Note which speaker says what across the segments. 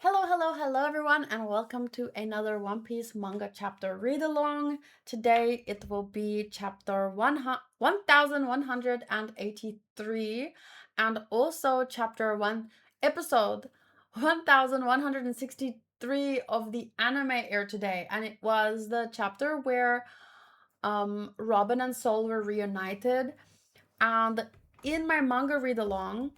Speaker 1: Hello, hello, hello, everyone, and welcome to another One Piece manga chapter read along. Today it will be chapter 1183 and also chapter 1, episode 1163 of the anime air today. And it was the chapter where Robin and Soul were reunited. And in my manga read along,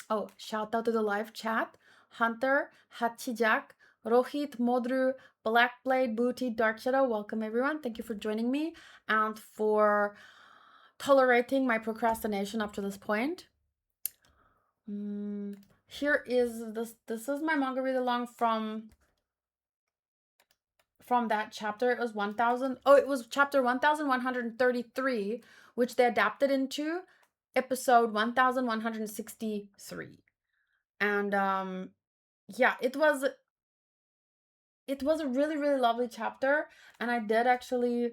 Speaker 1: oh, shout out to the live chat. Hunter, Hachijak, Rohit, Modru, Blackblade, Booty, Dark Shadow. Welcome everyone. Thank you for joining me and for tolerating my procrastination up to this point. Here is this. This is my manga read along from that chapter. It was 1000. Oh, it was chapter 1133, which they adapted into episode 1163. And yeah, it was a really really lovely chapter, and I did actually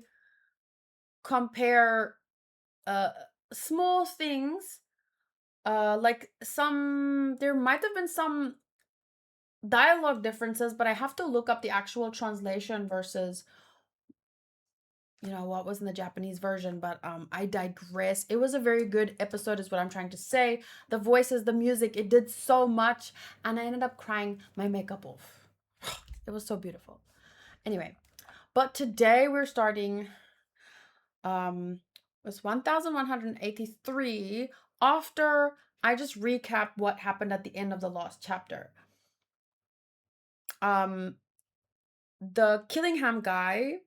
Speaker 1: compare uh small things, like there might have been some dialogue differences, but I have to look up the actual translation versus what was in the Japanese version. But I digress. It was a very good episode is what I'm trying to say. The voices, the music, it did so much, and I ended up crying my makeup off. It was so beautiful. Anyway, but today we're starting was 1183 after I just recap what happened at the end of the last chapter. The Killingham guy,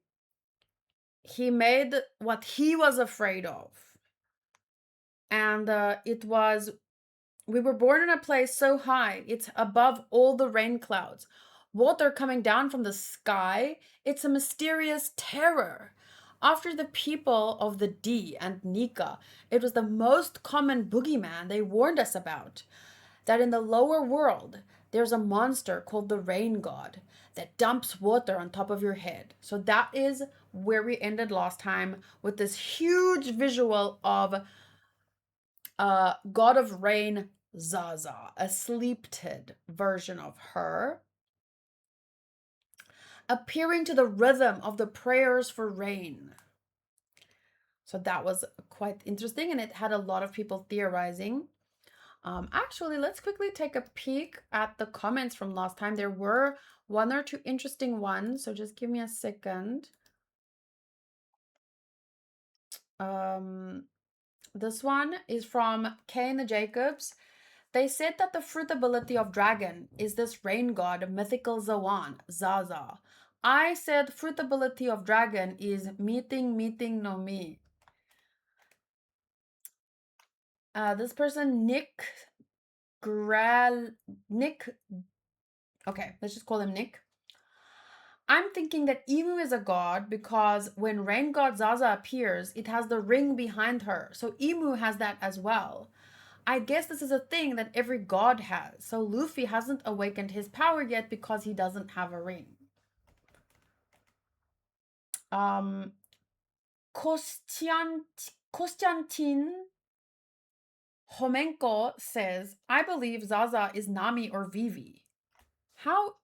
Speaker 1: he made what he was afraid of. And it was, we were born in a place so high, it's above all the rain clouds. Water coming down from the sky, it's a mysterious terror. After the people of the D and Nika, it was the most common boogeyman they warned us about. That in the lower world, there's a monster called the Rain God that dumps water on top of your head. So that is where we ended last time, with this huge visual of God of Rain Zaza, a sleep-tid version of her, appearing to the rhythm of the prayers for rain. So that was quite interesting, and it had a lot of people theorizing. Actually, let's quickly take a peek at the comments from last time. There were one or two interesting ones, so just give me a second. This one is from Kane the Jacobs. They said that the fruitability of dragon is this rain god, mythical Zawan, Zaza. I said fruitability of dragon is meeting no me. This person, Nick, okay, let's just call him Nick. I'm thinking that Emu is a god because when rain god Zaza appears, it has the ring behind her. So Emu has that as well. I guess this is a thing that every god has. So Luffy hasn't awakened his power yet because he doesn't have a ring. Kostiantin Homenko says, I believe Zaza is Nami or Vivi. How?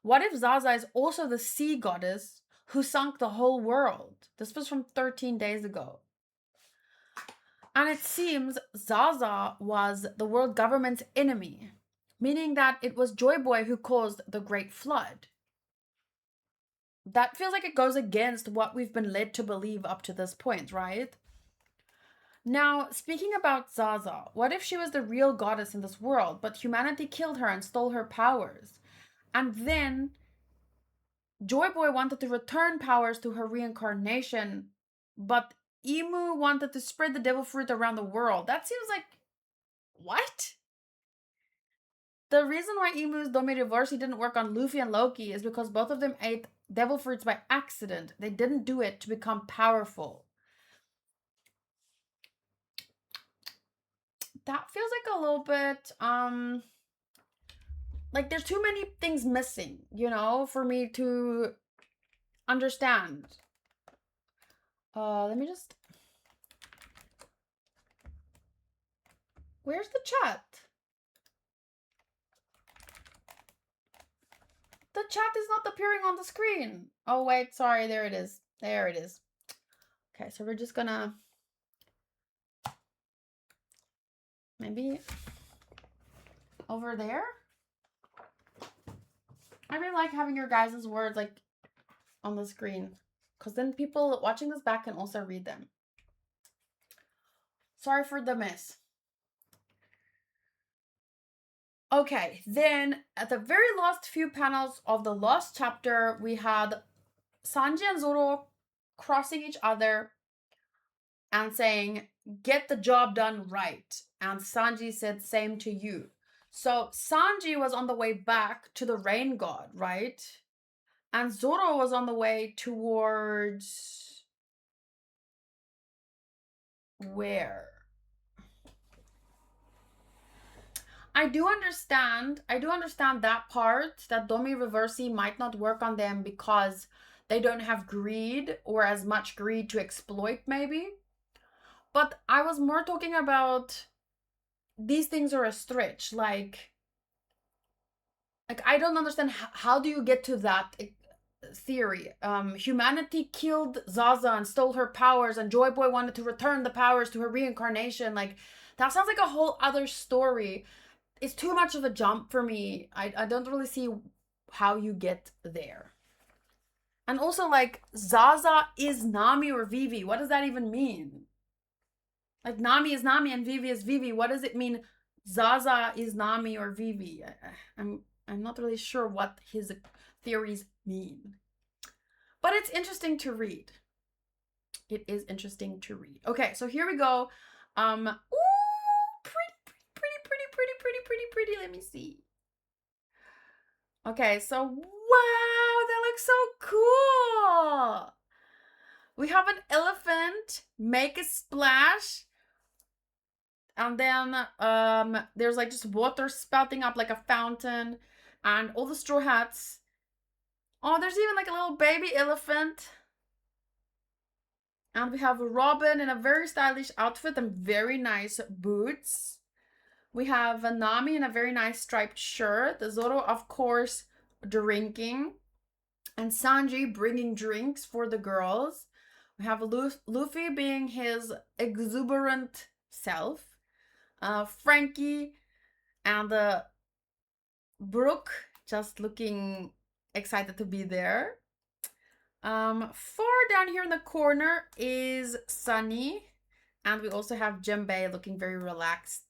Speaker 1: What if Zaza is also the sea goddess who sunk the whole world? This was from 13 days ago. And it seems Zaza was the world government's enemy, meaning that it was Joy Boy who caused the Great Flood. That feels like it goes against what we've been led to believe up to this point, right? Now, speaking about Zaza, what if she was the real goddess in this world, but humanity killed her and stole her powers? And then Joy Boy wanted to return powers to her reincarnation, but Emu wanted to spread the devil fruit around the world. That seems like... what? The reason why Emu's Domireverse didn't work on Luffy and Loki is because both of them ate devil fruits by accident. They didn't do it to become powerful. That feels like a little bit, like there's too many things missing, for me to understand. Let me just... where's the chat? the chat is not appearing on the screen. Oh, wait, sorry. There it is. There it is. Okay, so we're just gonna maybe over there. I really like having your guys' words like on the screen, because then people watching this back can also read them. Sorry for the miss. Okay, then at the very last few panels of the last chapter, we had Sanji and Zoro crossing each other and saying, "Get the job done right." And Sanji said, "Same to you." So Sanji was on the way back to the rain god, right? And Zoro was on the way towards where? I do understand that part, that Domi Reversi might not work on them because they don't have greed or as much greed to exploit, maybe. But I was more talking about these things are a stretch. Like I don't understand how do you get to that theory. Humanity killed Zaza and stole her powers, and Joy Boy wanted to return the powers to her reincarnation. Like that sounds like a whole other story. It's too much of a jump for me. I don't really see how you get there. And also, like, Zaza is Nami or Vivi. What does that even mean? Like, Nami is Nami and Vivi is Vivi. What does it mean Zaza is Nami or Vivi? I'm not really sure what his theories mean. But it's interesting to read. It is interesting to read. Okay, so here we go. Ooh, pretty. Let me see. Okay, so wow, that looks so cool. We have an elephant make a splash, and then there's like just water spouting up like a fountain, and all the straw hats. Oh, there's even like a little baby elephant. And we have Robin in a very stylish outfit and very nice boots. We have Nami in a very nice striped shirt. Zoro, of course, drinking. And Sanji bringing drinks for the girls. We have Luffy being his exuberant self. Frankie and Brook just looking excited to be there. Far down here in the corner is Sunny. And we also have Jinbei looking very relaxed.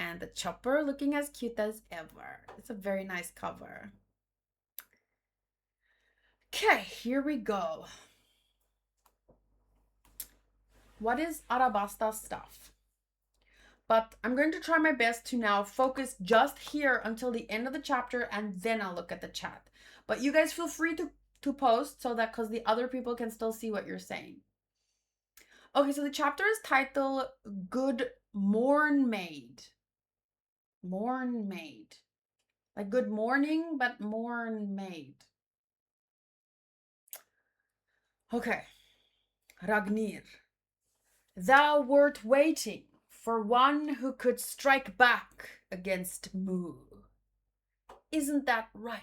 Speaker 1: And the Chopper looking as cute as ever. It's a very nice cover. Okay, here we go. What is Arabasta's stuff? But I'm going to try my best to now focus just here until the end of the chapter, and then I'll look at the chat. But you guys feel free to post so that because the other people can still see what you're saying. Okay, so the chapter is titled Good Morn Maid. Morn Maid. Like good morning, but morn maid. Okay. Ragnir. Thou wert waiting for one who could strike back against Mu. Isn't that right?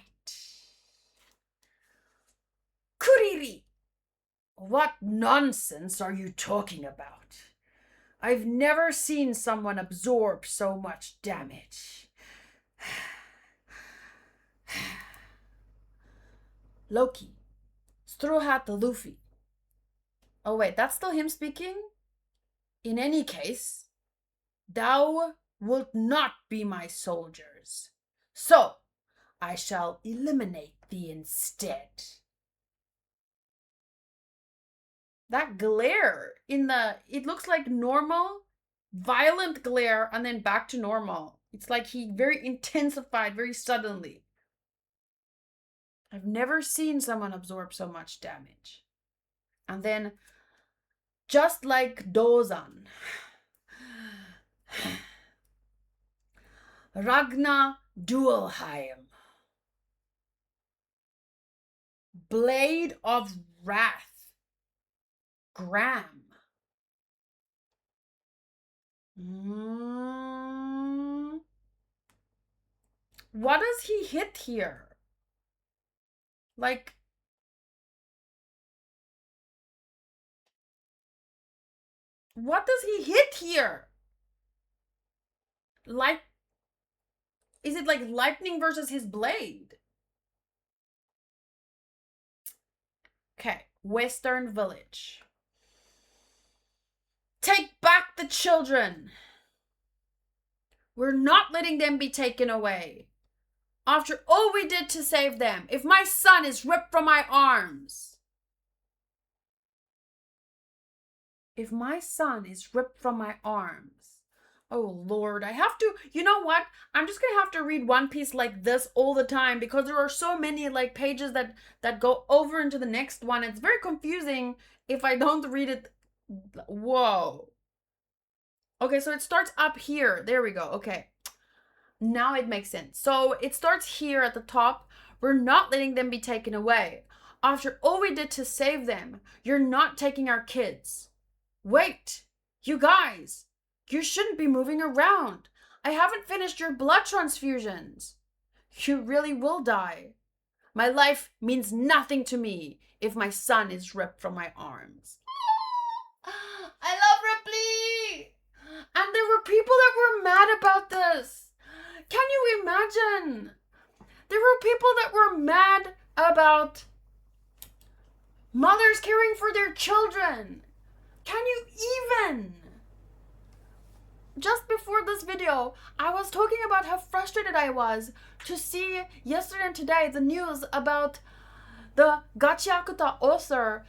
Speaker 1: Kuriri! What nonsense are you talking about? I've never seen someone absorb so much damage. Loki. Straw Hat Luffy. Oh wait, that's still him speaking? In any case, thou wilt not be my soldiers. So, I shall eliminate thee instead. That glare it looks like normal, violent glare, and then back to normal. It's like he very intensified very suddenly. I've never seen someone absorb so much damage. And then, just like Dozan, Ragna Duelheim, Blade of Wrath, Graham. What does he hit here? Like, what does he hit here? Like, is it like lightning versus his blade? Okay, Western Village. Take back the children. We're not letting them be taken away. After all we did to save them, if my son is ripped from my arms. If my son is ripped from my arms. Oh Lord, I have to, you know what? I'm just gonna have to read One Piece like this all the time because there are so many like pages that go over into the next one. It's very confusing if I don't read it. Whoa. Okay, so it starts up here. There we go. Okay. Now it makes sense. So it starts here at the top. We're not letting them be taken away. After all we did to save them, you're not taking our kids. Wait, you guys, you shouldn't be moving around. I haven't finished your blood transfusions. You really will die. My life means nothing to me if my son is ripped from my arms. I love Ripley! And there were people that were mad about this. Can you imagine? There were people that were mad about mothers caring for their children. Can you even? Just before this video, I was talking about how frustrated I was to see yesterday and today the news about the Gachiakuta author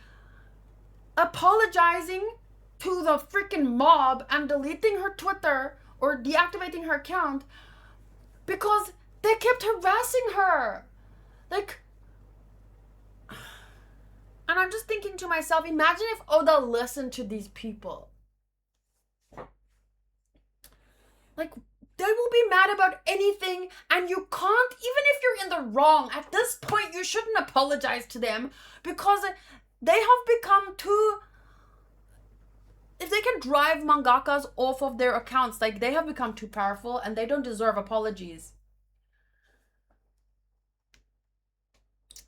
Speaker 1: apologizing to the freaking mob and deleting her Twitter or deactivating her account because they kept harassing her. Like, and I'm just thinking to myself, imagine if Oda listened to these people. Like, they will be mad about anything, and you can't, even if you're in the wrong, at this point, you shouldn't apologize to them because they have become too. If they can drive mangakas off of their accounts, like, they have become too powerful and they don't deserve apologies.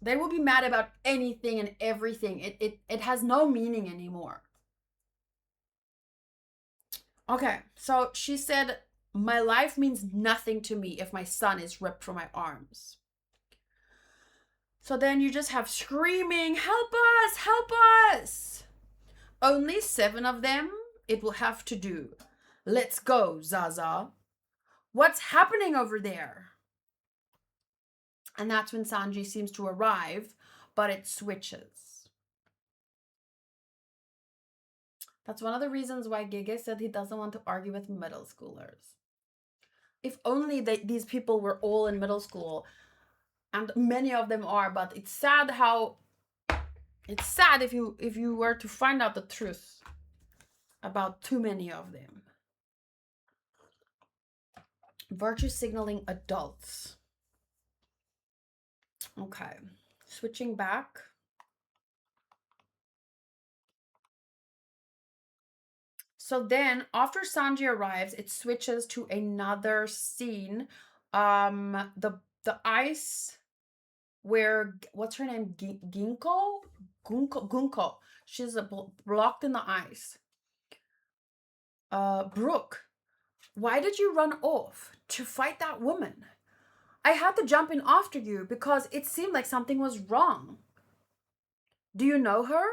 Speaker 1: They will be mad about anything and everything. It has no meaning anymore. Okay, so she said, my life means nothing to me if my son is ripped from my arms. So then you just have screaming, help us, help us. Only 7 of them it will have to do. Let's go, Zaza. What's happening over there? And that's when Sanji seems to arrive, but it switches. That's one of the reasons why Gege said he doesn't want to argue with middle schoolers. If only these people were all in middle school, and many of them are, but it's sad how... It's sad if you were to find out the truth about too many of them. Virtue signaling adults. Okay, switching back. So then, after Sanji arrives, it switches to another scene. The ice where, what's her name? Gunko. She's blocked in the ice. Brook, why did you run off to fight that woman? I had to jump in after you because it seemed like something was wrong. Do you know her?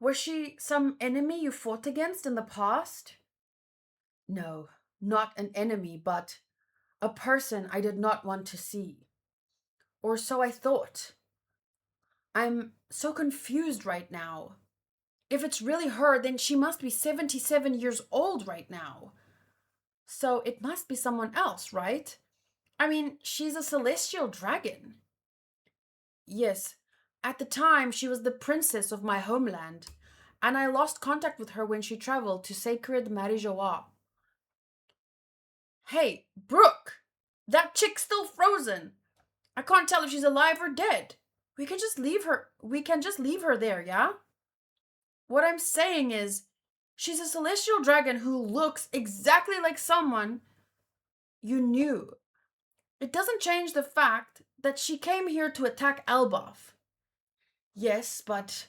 Speaker 1: Was she some enemy you fought against in the past? No, not an enemy, but a person I did not want to see. Or so I thought. I'm so confused right now. If it's really her, then she must be 77 years old right now. So it must be someone else, right? I mean, she's a celestial dragon. Yes, at the time she was the princess of my homeland, and I lost contact with her when she traveled to sacred Marijoa. Hey, Brook! That chick's still frozen! I can't tell if she's alive or dead. We can just leave her there, yeah? What I'm saying is, she's a celestial dragon who looks exactly like someone you knew. It doesn't change the fact that she came here to attack Elbaf. Yes, but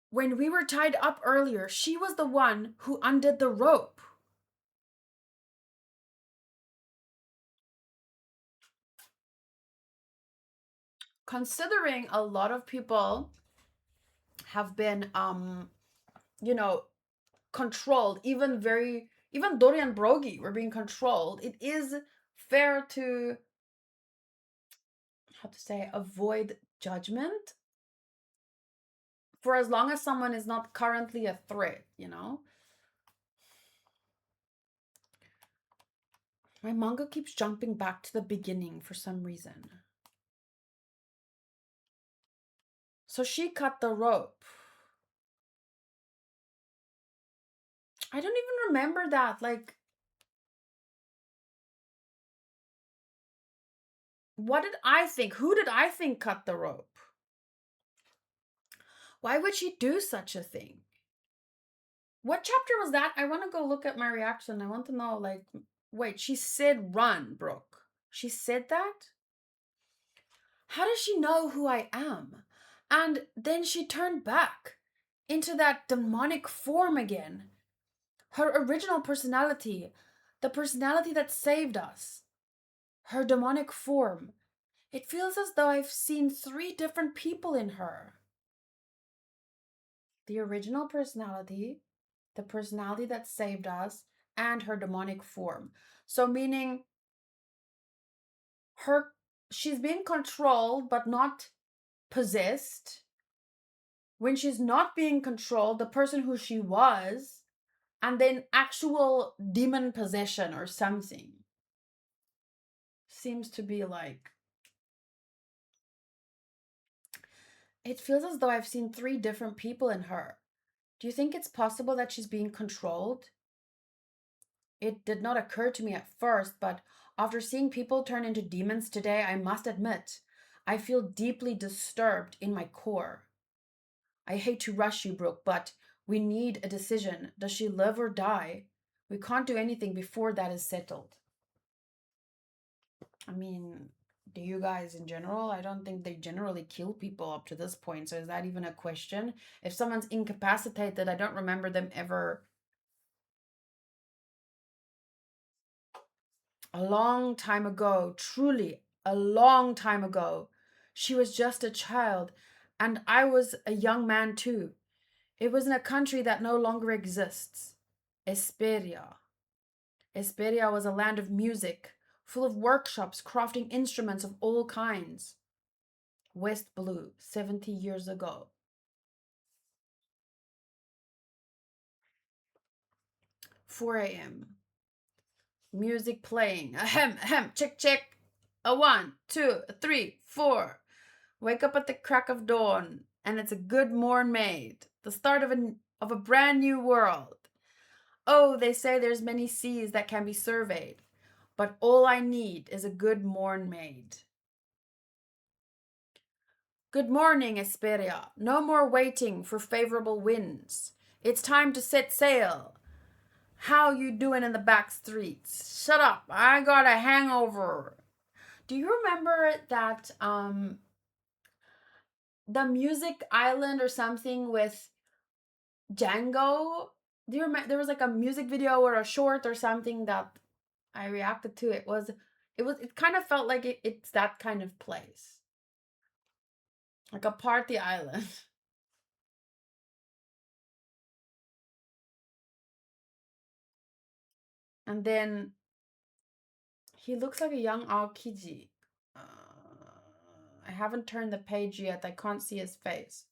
Speaker 1: when we were tied up earlier, she was the one who undid the rope. Considering a lot of people have been you know, controlled, even Dorian Brogy were being controlled, it is fair to, how to say, avoid judgment for as long as someone is not currently a threat, you know? My manga keeps jumping back to the beginning for some reason. So she cut the rope. I don't even remember that. Like, what did I think? Who did I think cut the rope? Why would she do such a thing? What chapter was that? I want to go look at my reaction. I want to know, like, wait, she said run, Brook. She said that? How does she know who I am? And then she turned back into that demonic form again. Her original personality, the personality that saved us. Her demonic form. It feels as though I've seen three different people in her. The original personality, the personality that saved us, and her demonic form. So meaning her she's being controlled but not possessed. When she's not being controlled, the person who she was, and then actual demon possession or something. Seems to be like, it feels as though I've seen three different people in her. Do you think it's possible that she's being controlled? It did not occur to me at first, but after seeing people turn into demons today, I must admit, I feel deeply disturbed in my core. I hate to rush you, Brooke, but we need a decision. Does she live or die? We can't do anything before that is settled. I mean, do you guys in general? I don't think they generally kill people up to this point, so is that even a question? If someone's incapacitated, I don't remember them ever. A long time ago, truly a long time ago, she was just a child, and I was a young man too. It was in a country that no longer exists. Esperia. Esperia was a land of music, full of workshops crafting instruments of all kinds. West Blue, 70 years ago. 4 a.m. Music playing. Ahem, ahem, check, check. A one, two, a three, four. Wake up at the crack of dawn, and it's a good morn made. The start of a brand new world. Oh, they say there's many seas that can be surveyed, but all I need is a good morn made. Good morning, Esperia. No more waiting for favorable winds. It's time to set sail. How you doing in the back streets? Shut up. I got a hangover. Do you remember that the music island or something with Django? Do you remember there was like a music video or a short or something that I reacted to? It kind of felt like it's that kind of place. Like a party island. And then he looks like a young Aokiji. I haven't turned the page yet. I can't see his face.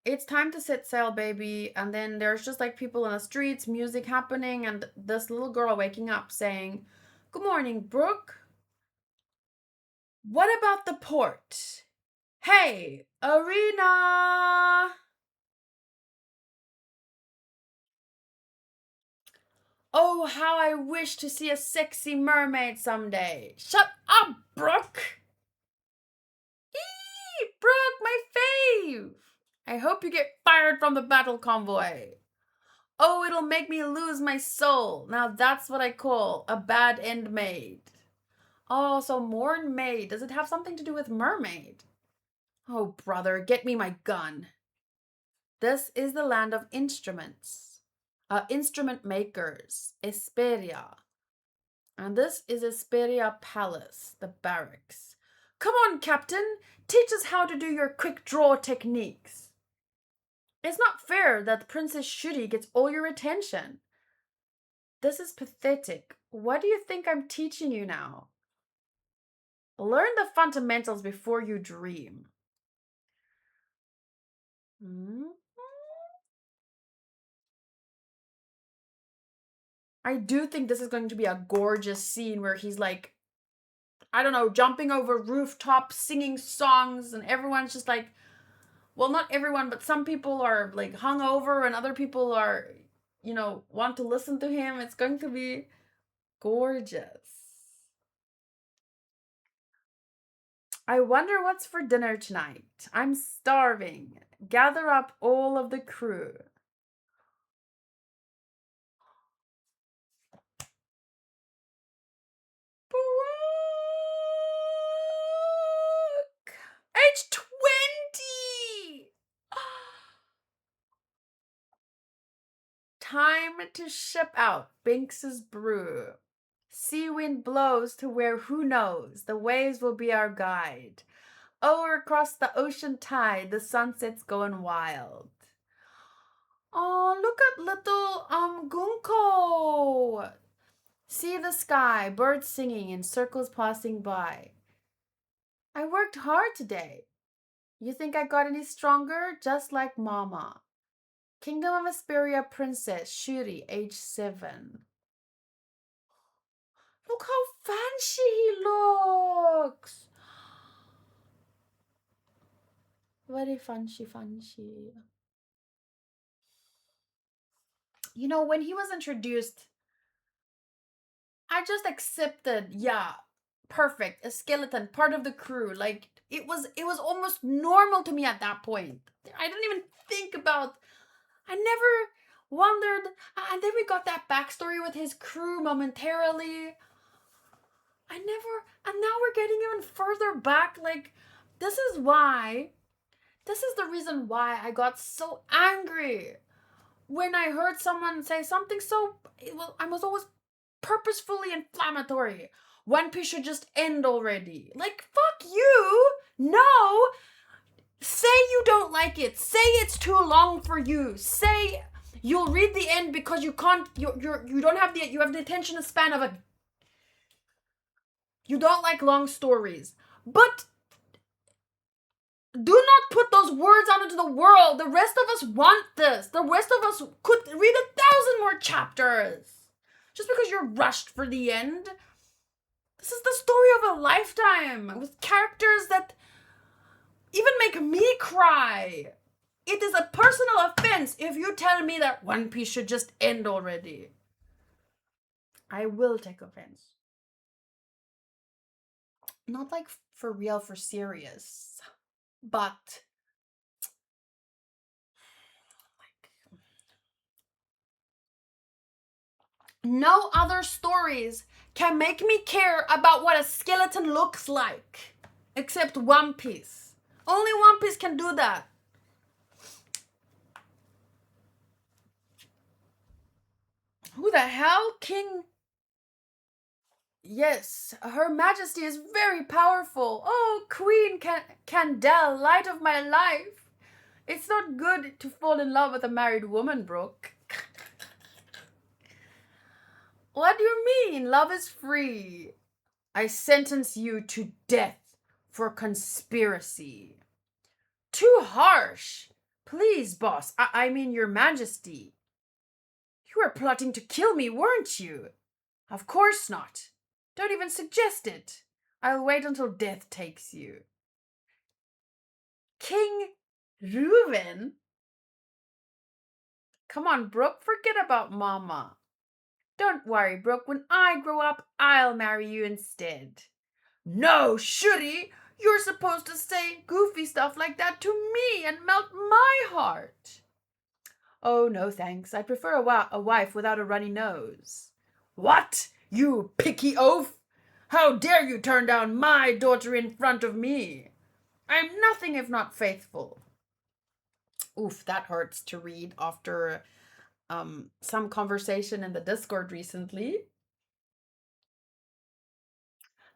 Speaker 1: It's time to set sail, baby. And then there's just like people in the streets, music happening, and this little girl waking up saying, "Good morning, Brooke. What about the port? Hey, Arena!" Oh, how I wish to see a sexy mermaid someday. Shut up, Brooke! Eee, Brooke, my fave! I hope you get fired from the battle convoy. Oh, it'll make me lose my soul. Now that's what I call a bad end made. Oh, so Morn Maid. Does it have something to do with mermaid? Oh, brother, get me my gun. This is the land of instruments. Instrument makers. Esperia. And this is Esperia Palace, the barracks. Come on, Captain. Teach us how to do your quick draw techniques. It's not fair that Princess Shuri gets all your attention. This is pathetic. What do you think I'm teaching you now? Learn the fundamentals before you dream. I do think this is going to be a gorgeous scene where he's like, I don't know, jumping over rooftops, singing songs, and everyone's just like, well, not everyone, but some people are like hungover and other people are, want to listen to him. It's going to be gorgeous. I wonder what's for dinner tonight. I'm starving. Gather up all of the crew. Brook! Age 20! Time to ship out Binks's brew. Sea wind blows to where who knows, the waves will be our guide. Over across the ocean tide, the sunset's going wild. Oh, look at little Gunko. See the sky, birds singing and circles passing by. I worked hard today. You think I got any stronger? Just like Mama. Kingdom of Esperia Princess, Shuri, age 7. Look how fancy he looks. Very fancy. When he was introduced, I just accepted, yeah, perfect, a skeleton, part of the crew. Like, it was almost normal to me at that point. I didn't even think about, I never wondered, and then we got that backstory with his crew momentarily. And now we're getting even further back. Like, this is the reason why I got so angry when I heard someone say something I was always purposefully inflammatory. One Piece should just end already. Like, fuck you! No! Say you don't like it. Say it's too long for you. Say you'll read the end because you can't. You don't have you have the attention span of a. You don't like long stories, but do not put those words out into the world. The rest of us want this. The rest of us could read 1,000 more chapters. Just because you're rushed for the end. This is the story of a lifetime with characters that even make me cry. It is a personal offense if you tell me that One Piece should just end already. I will take offense. Not like for real, for serious. But no other stories can make me care about what a skeleton looks like except One Piece. Only One Piece can do that. Who the hell? King? Yes, Her Majesty is very powerful. Oh, Queen Candel, light of my life. It's not good to fall in love with a married woman, Brook. What do you mean? Love is free. I sentence you to death for conspiracy. Too harsh. Please, boss. I mean, Your Majesty. You were plotting to kill me, weren't you? Of course not. Don't even suggest it. I'll wait until death takes you. King Reuben? Come on, Brook, forget about Mama. Don't worry, Brook, when I grow up, I'll marry you instead. No, Shuri! You're supposed to say goofy stuff like that to me and melt my heart. Oh, no thanks. I prefer a wife without a runny nose. What? You picky oaf? How dare you turn down my daughter in front of me? I'm nothing if not faithful. Oof, that hurts to read after some conversation in the Discord recently.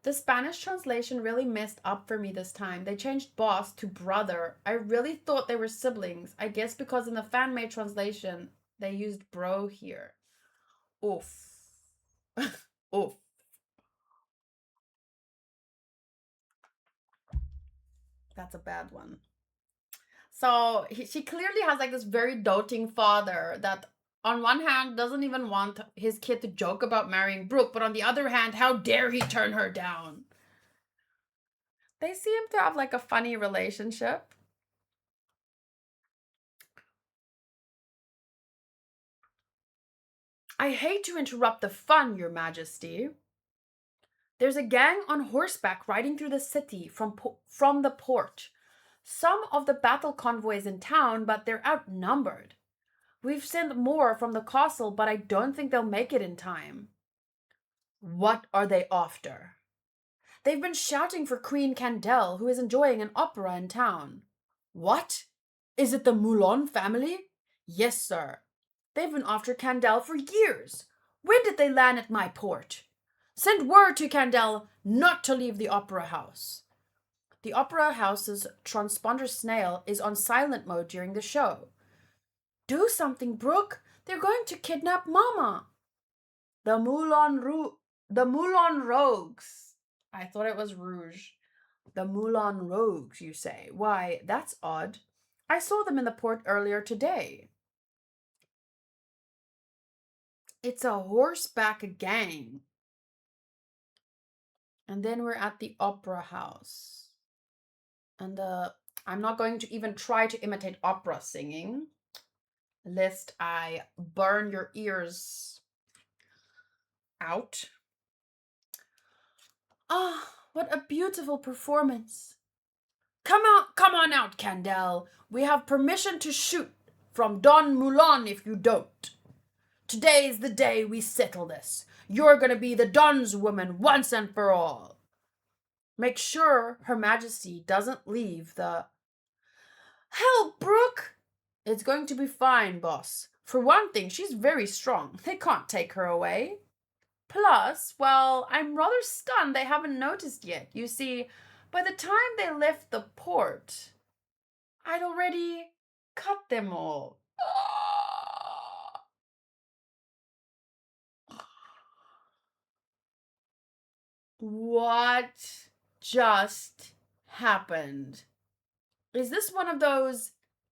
Speaker 1: The Spanish translation really messed up for me this time. They changed boss to brother. I really thought they were siblings. I guess because in the fan made translation, they used bro here. Oof. Oof. That's a bad one. So she clearly has like this very doting father that, on one hand, doesn't even want his kid to joke about marrying Brooke, but on the other hand, how dare he turn her down? They seem to have like a funny relationship. I hate to interrupt the fun, Your Majesty. There's a gang on horseback riding through the city from the port. Some of the battle convoys in town, but they're outnumbered. We've sent more from the castle, but I don't think they'll make it in time. What are they after? They've been shouting for Queen Candel, who is enjoying an opera in town. What? Is it the Moulon family? Yes, sir. They've been after Candel for years. When did they land at my port? Send word to Candel not to leave the opera house. The opera house's transponder snail is on silent mode during the show. Do something, Brook. They're going to kidnap Mama. The Moulin Rogues. I thought it was Rouge. The Moulin Rogues, you say? Why, that's odd. I saw them in the port earlier today. It's a horseback gang. And then we're at the opera house. And I'm not going to even try to imitate opera singing, lest I burn your ears out. Ah, what a beautiful performance. Come on out, Candel. We have permission to shoot from Don Moulin if you don't. Today's the day we settle this. You're gonna be the Don's woman once and for all. Make sure Her Majesty doesn't leave the... Hell, Brook! It's going to be fine, boss. For one thing, she's very strong. They can't take her away. Plus, well, I'm rather stunned they haven't noticed yet. You see, by the time they left the port, I'd already cut them all. What just happened? Is this one of those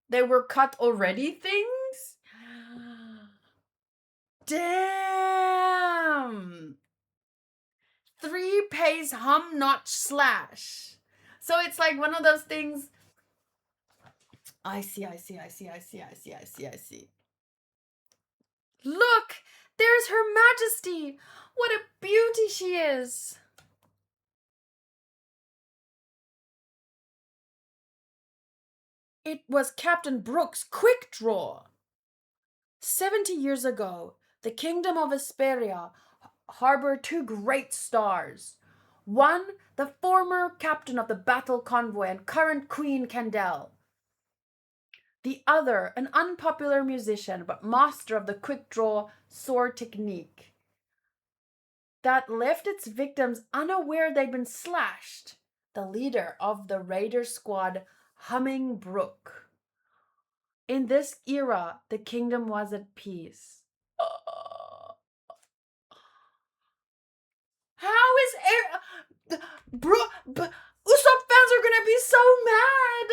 Speaker 1: they were cut already things? Damn! 3 pace hum notch slash. So it's like one of those things. I see. Look! There's Her Majesty! What a beauty she is! It was Captain Brook's quick draw. 70 years ago, the kingdom of Esperia harbored two great stars. One, the former captain of the battle convoy and current Queen Candel. The other, an unpopular musician but master of the quick draw sword technique that left its victims unaware they'd been slashed. The leader of the raider squad, Humming Brook. In this era, the kingdom was at peace. How is Usopp fans are gonna be so mad.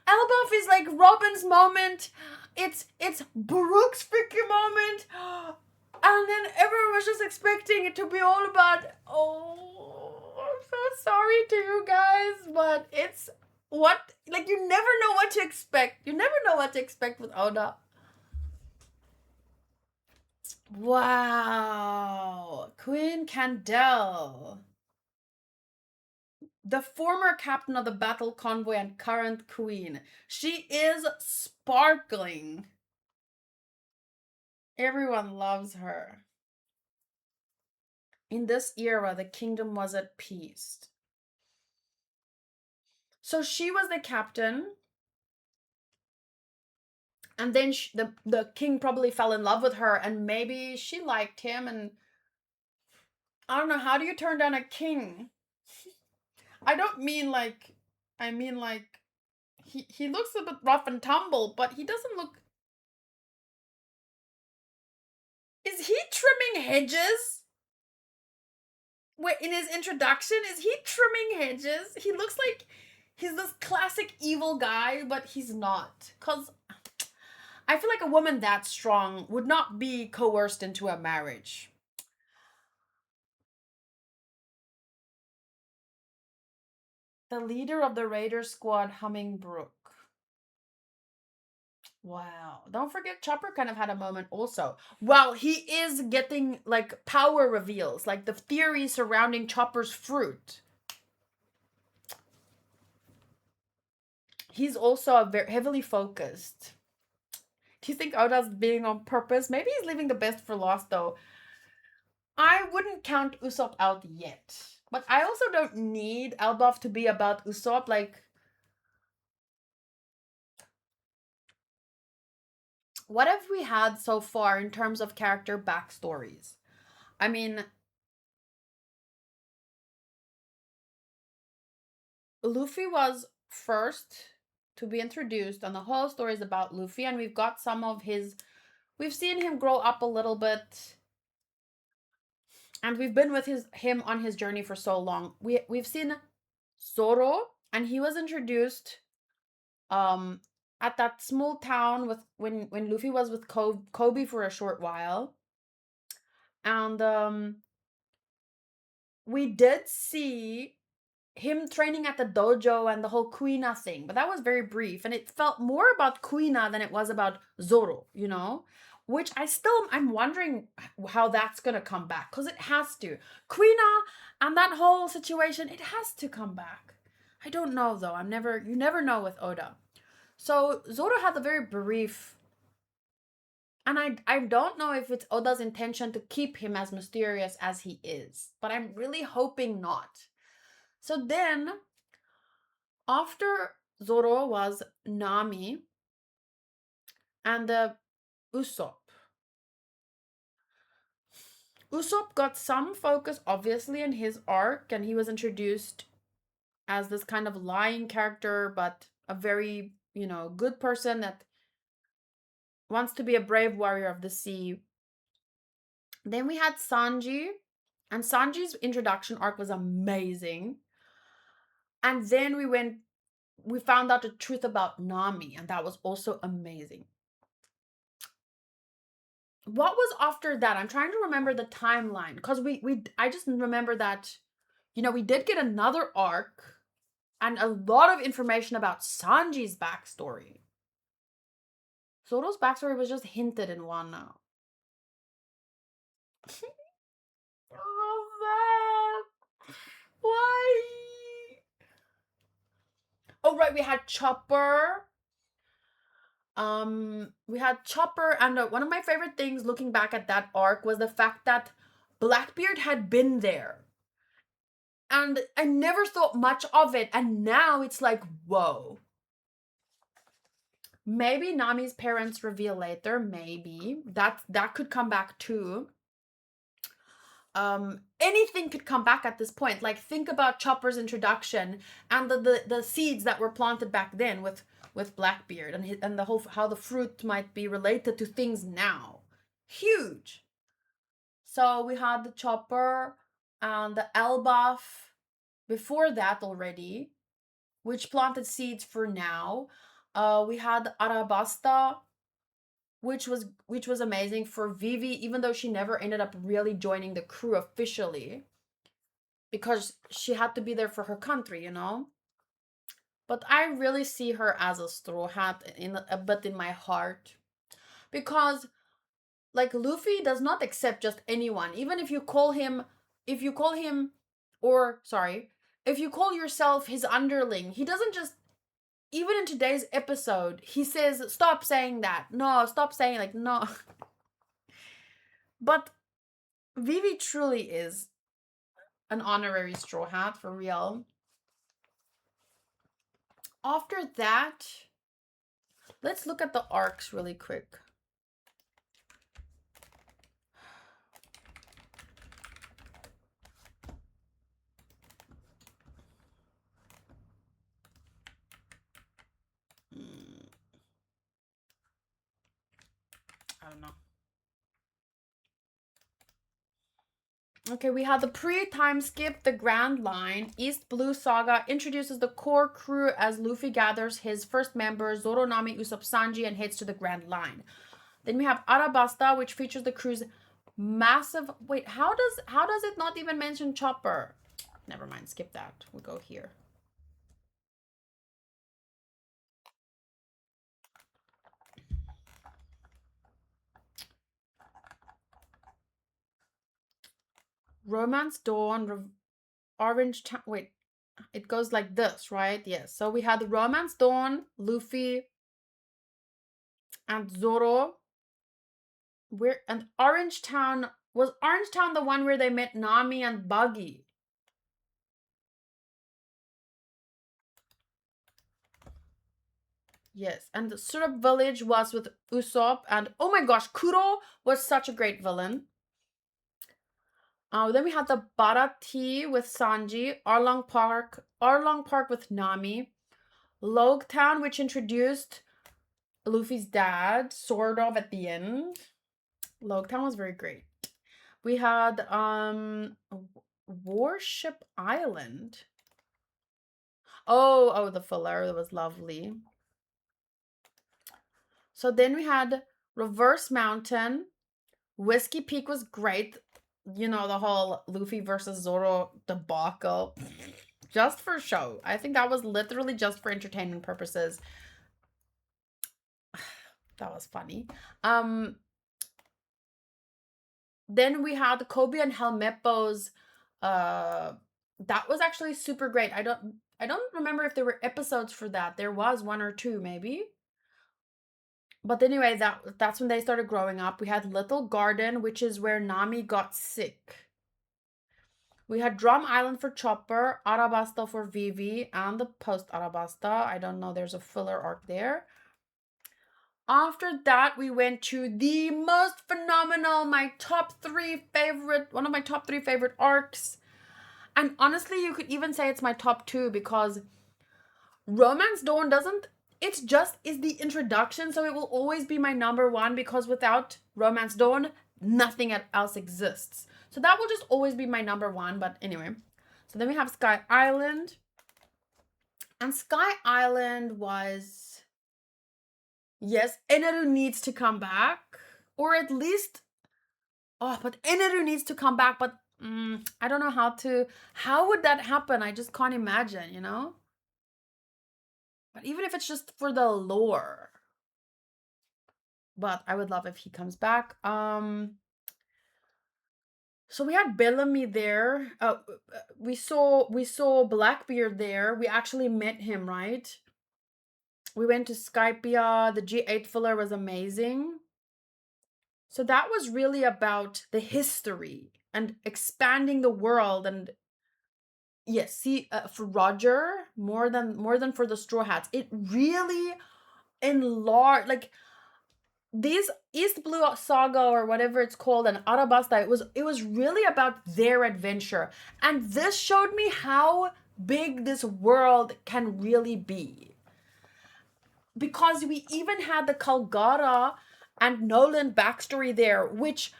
Speaker 1: Elbaf is like Robin's moment. It's Brook's freaking moment. And then everyone was just expecting it to be all about, oh, I'm so sorry to you guys, but it's what, like, you never know what to expect. You never know what to expect with Oda. Wow. Queen Candel. The former captain of the battle convoy and current queen. She is sparkling. Everyone loves her. in this era, the kingdom was at peace. So she was the captain, and then the king probably fell in love with her, and maybe she liked him. And I don't know, how do you turn down a king? I don't mean like, I mean like, he looks a bit rough and tumble, but he doesn't look. Is he trimming hedges? Wait, in his introduction, is he trimming hedges? He looks like he's this classic evil guy, but he's not. Cause I feel like a woman that strong would not be coerced into a marriage. The leader of the Raider squad, humming Brook. Wow. Don't forget Chopper kind of had a moment also. Well, he is getting like power reveals, like the theory surrounding Chopper's fruit. He's also a very heavily focused. Do you think Oda's being on purpose? Maybe he's leaving the best for last though. I wouldn't count Usopp out yet. But I also don't need Elbaf to be about Usopp. Like, what have we had so far in terms of character backstories? I mean, Luffy was first to be introduced, and the whole story is about Luffy, and we've got some of his. We've seen him grow up a little bit, and we've been with him on his journey for so long. We've seen Zoro, and he was introduced um at that small town with when Luffy was with Kobe for a short while. And we did see him training at the dojo and the whole Kuina thing, but that was very brief, and it felt more about Kuina than it was about Zoro, you know? Which I'm wondering how that's gonna come back, because it has to. Kuina and that whole situation, it has to come back. I don't know though. You never know with Oda. So Zoro had a very brief, and I don't know if it's Oda's intention to keep him as mysterious as he is, but I'm really hoping not. So then, after Zoro was Nami and the Usopp. Usopp got some focus, obviously, in his arc, and he was introduced as this kind of lying character, but a very, good person that wants to be a brave warrior of the sea. Then we had Sanji, and Sanji's introduction arc was amazing. And then we found out the truth about Nami, and that was also amazing. What was after that? I'm trying to remember the timeline, because I just remember that, we did get another arc and a lot of information about Sanji's backstory. Zoro's backstory was just hinted in one now. Oh, that. Why? Oh, right, we had Chopper. We had Chopper, and one of my favorite things looking back at that arc was the fact that Blackbeard had been there. And I never thought much of it, and now it's like, whoa. Maybe Nami's parents reveal later, maybe. That could come back too. Anything could come back at this point. Like, think about Chopper's introduction and the seeds that were planted back then with Blackbeard, and the whole how the fruit might be related to things now. Huge. So we had the Chopper and the Elbaf before that already, which planted seeds for now. We had Arabasta, which was amazing for Vivi, even though she never ended up really joining the crew officially, because she had to be there for her country, But I really see her as a straw hat in my heart, because like Luffy does not accept just anyone, even if you call him, or sorry, if you call yourself his underling, he doesn't just. Even in today's episode, he says, stop saying that. No, stop saying, like, no. But Vivi truly is an honorary Straw Hat for real. After that, let's look at the arcs really quick. I don't know. Okay, we had the pre-time skip, the Grand Line. East Blue Saga introduces the core crew as Luffy gathers his first members, Zoro, Nami, Usopp, Sanji, and heads to the Grand Line. Then we have Arabasta, which features the crew's massive... Wait, how does it not even mention Chopper? Never mind, skip that. We'll go here. Romance Dawn, Orange Town. Wait, it goes like this, right? Yes. So we had the Romance Dawn, Luffy, and Zoro. And Orange Town, was Orange Town the one where they met Nami and Buggy? Yes, and the Syrup Village was with Usopp, and oh my gosh, Kuro was such a great villain. Then we had the Bara Tea with Sanji, Arlong Park with Nami, Log Town, which introduced Luffy's dad, sort of at the end. Log Town was very great. We had Warship Island. Oh, the filler, that was lovely. So then we had Reverse Mountain. Whiskey Peak was great. You know, the whole Luffy versus Zoro debacle. Just for show. I think that was literally just for entertainment purposes. That was funny. Then we had Kobe and Helmeppo's that was actually super great. I don't remember if there were episodes for that. There was one or two maybe. But anyway, that's when they started growing up. We had Little Garden, which is where Nami got sick. We had Drum Island for Chopper, Arabasta for Vivi, and the post Arabasta. I don't know, there's a filler arc there. After that, we went to the most phenomenal, one of my top three favorite arcs. And honestly, you could even say it's my top two because Romance Dawn it's just is the introduction, so it will always be my number one because without Romance Dawn, nothing else exists. So that will just always be my number one, but anyway. So then we have Sky Island. And Sky Island was... Yes, Eneru needs to come back. Or at least... Oh, but Eneru needs to come back, but I don't know how to... How would that happen? I just can't imagine, you know? But even if it's just for the lore. But I would love if he comes back. So we had Bellamy there. We saw Blackbeard there. We actually met him, right? We went to Skypia. The G8 filler was amazing. So that was really about the history and expanding the world. And yes, see, for Roger, more than for the Straw Hats, it really enlarged, like, these East Blue Saga or whatever it's called and Arabasta, it was really about their adventure. And this showed me how big this world can really be. Because we even had the Calgara and Nolan backstory there, which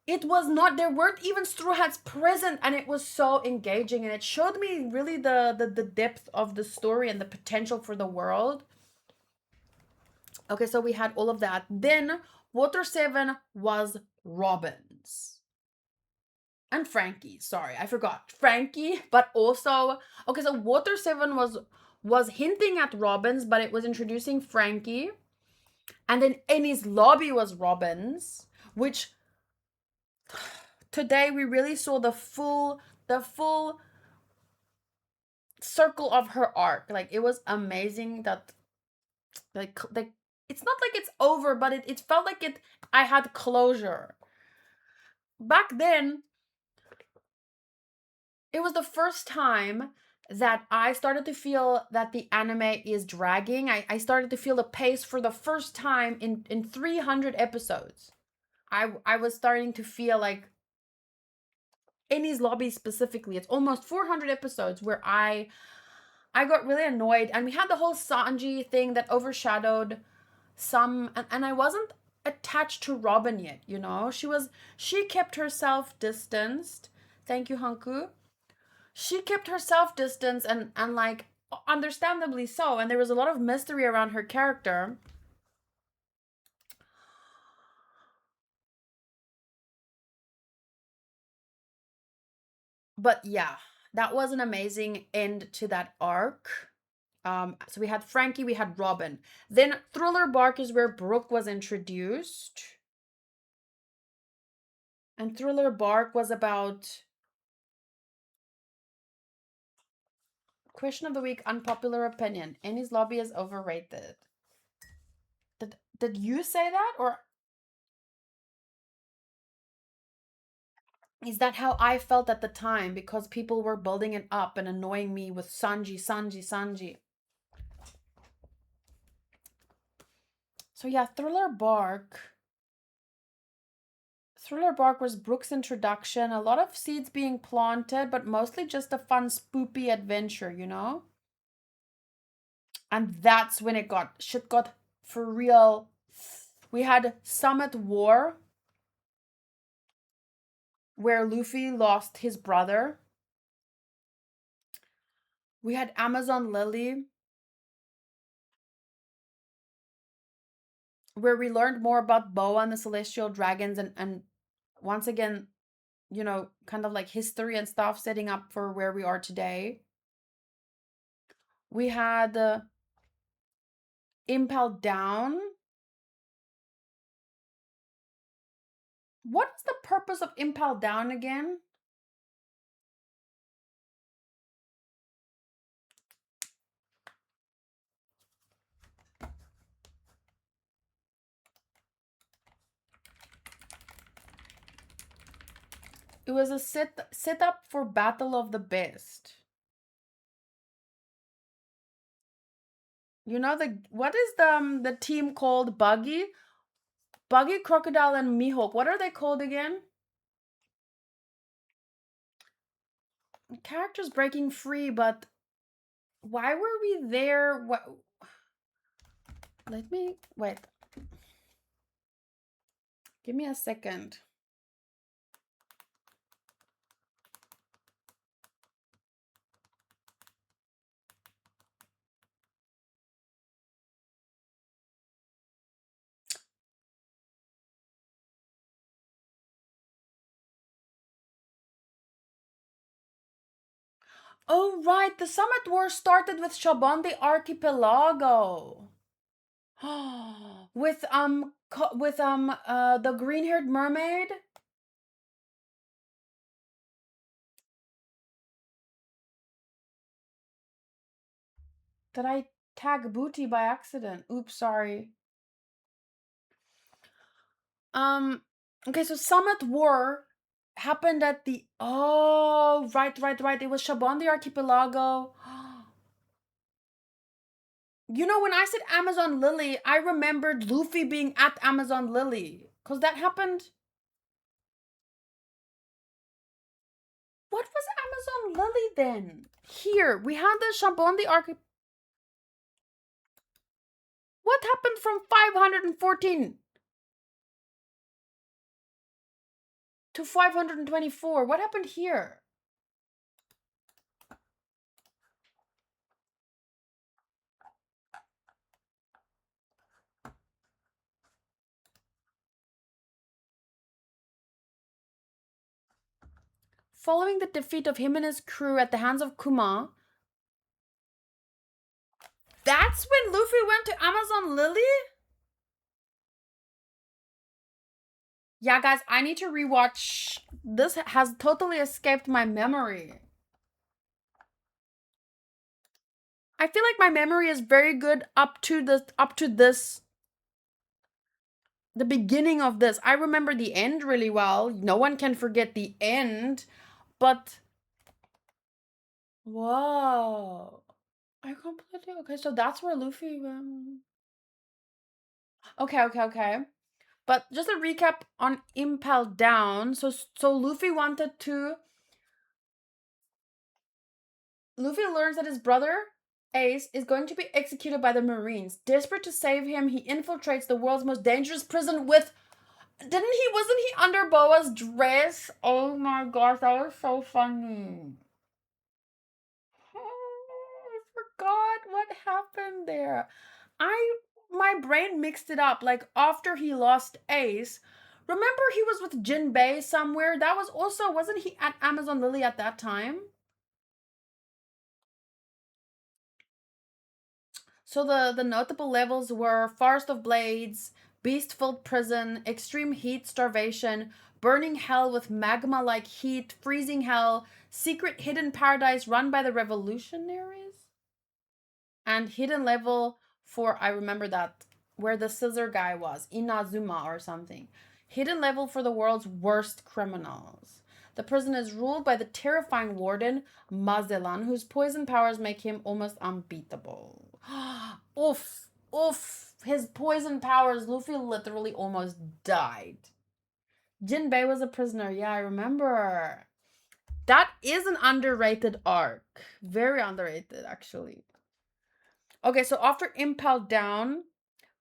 Speaker 1: it was not, there weren't even Straw Hats present, and it was so engaging, and it showed me really the depth of the story and the potential for the world. Okay, so we had all of that. Then Water 7 was Robin's. And Frankie. Sorry, I forgot. Frankie, but also... Okay, so Water 7 was hinting at Robin's, but it was introducing Frankie. And then Eni's Lobby was Robin's, which... Today we really saw the full circle of her arc. Like, it was amazing that... Like it's not like it's over, but it felt like I had closure. Back then, it was the first time that I started to feel that the anime is dragging. I started to feel the pace for the first time in 300 episodes. I was starting to feel like Enies Lobby specifically, it's almost 400 episodes where I got really annoyed, and we had the whole Sanji thing that overshadowed some, and I wasn't attached to Robin yet, you know? She kept herself distanced. Thank you, Hanku. She kept herself distanced, and like understandably so, and there was a lot of mystery around her character. But yeah, that was an amazing end to that arc. So we had Frankie, we had Robin. Then Thriller Bark is where Brook was introduced. And Thriller Bark was about question of the week, unpopular opinion. Annie's Lobby is overrated. Did you say that, or is that how I felt at the time because people were building it up and annoying me with Sanji, Sanji, Sanji? So yeah, Thriller Bark was Brook's introduction. A lot of seeds being planted, but mostly just a fun, spoopy adventure, you know? And that's when shit got for real. We had Summit War, where Luffy lost his brother. We had Amazon Lily, where we learned more about Boa and the Celestial Dragons, and once again, you know, kind of like history and stuff setting up for where we are today. We had Impel Down. What is the purpose of Impel Down again? It was a sit up for Battle of the Best. You know what is the team called? Buggy, Crocodile, and Mihawk. What are they called again? Characters breaking free, but why were we there? What? Let me wait. Give me a second. Oh right, the Summit War started with Shabandi Archipelago. with the green-haired mermaid. Did I tag Booty by accident? Oops, sorry. Okay, so Summit War happened at the right. It was Shabandi Archipelago. You know, when I said Amazon Lily, I remembered Luffy being at Amazon Lily. Because that happened. What was Amazon Lily then? Here, we had the Shabandi Archipelago. What happened from 514 to 524? What happened here? Following the defeat of him and his crew at the hands of Kuma, that's when Luffy went to Amazon Lily? Yeah, guys, I need to rewatch. This has totally escaped my memory. I feel like my memory is very good up to this the beginning of this. I remember the end really well. No one can forget the end, but Whoa. I completely okay. So that's where Luffy. Okay, okay, okay. But just a recap on Impel Down. So Luffy learns that his brother Ace is going to be executed by the Marines. Desperate to save him, he infiltrates the world's most dangerous prison with. Wasn't he under Boa's dress? Oh my gosh, that was so funny. Oh, I forgot what happened there. I my brain mixed it up. Like after he lost Ace, remember he was with Jinbei somewhere? That was also wasn't he at Amazon Lily at that time? So the notable levels were Forest of Blades, Beast-filled prison, extreme heat starvation, burning hell with magma-like heat, freezing hell, secret hidden paradise run by the revolutionaries, and hidden level for I remember that where the scissor guy was, Inazuma or something. Hidden level for the world's worst criminals. The prison is ruled by the terrifying warden, Mazellan, whose poison powers make him almost unbeatable. Oof, oof. His poison powers, Luffy literally almost died. Jinbei was a prisoner. Yeah, I remember. That is an underrated arc. Very underrated, actually. Okay, so after Impel Down,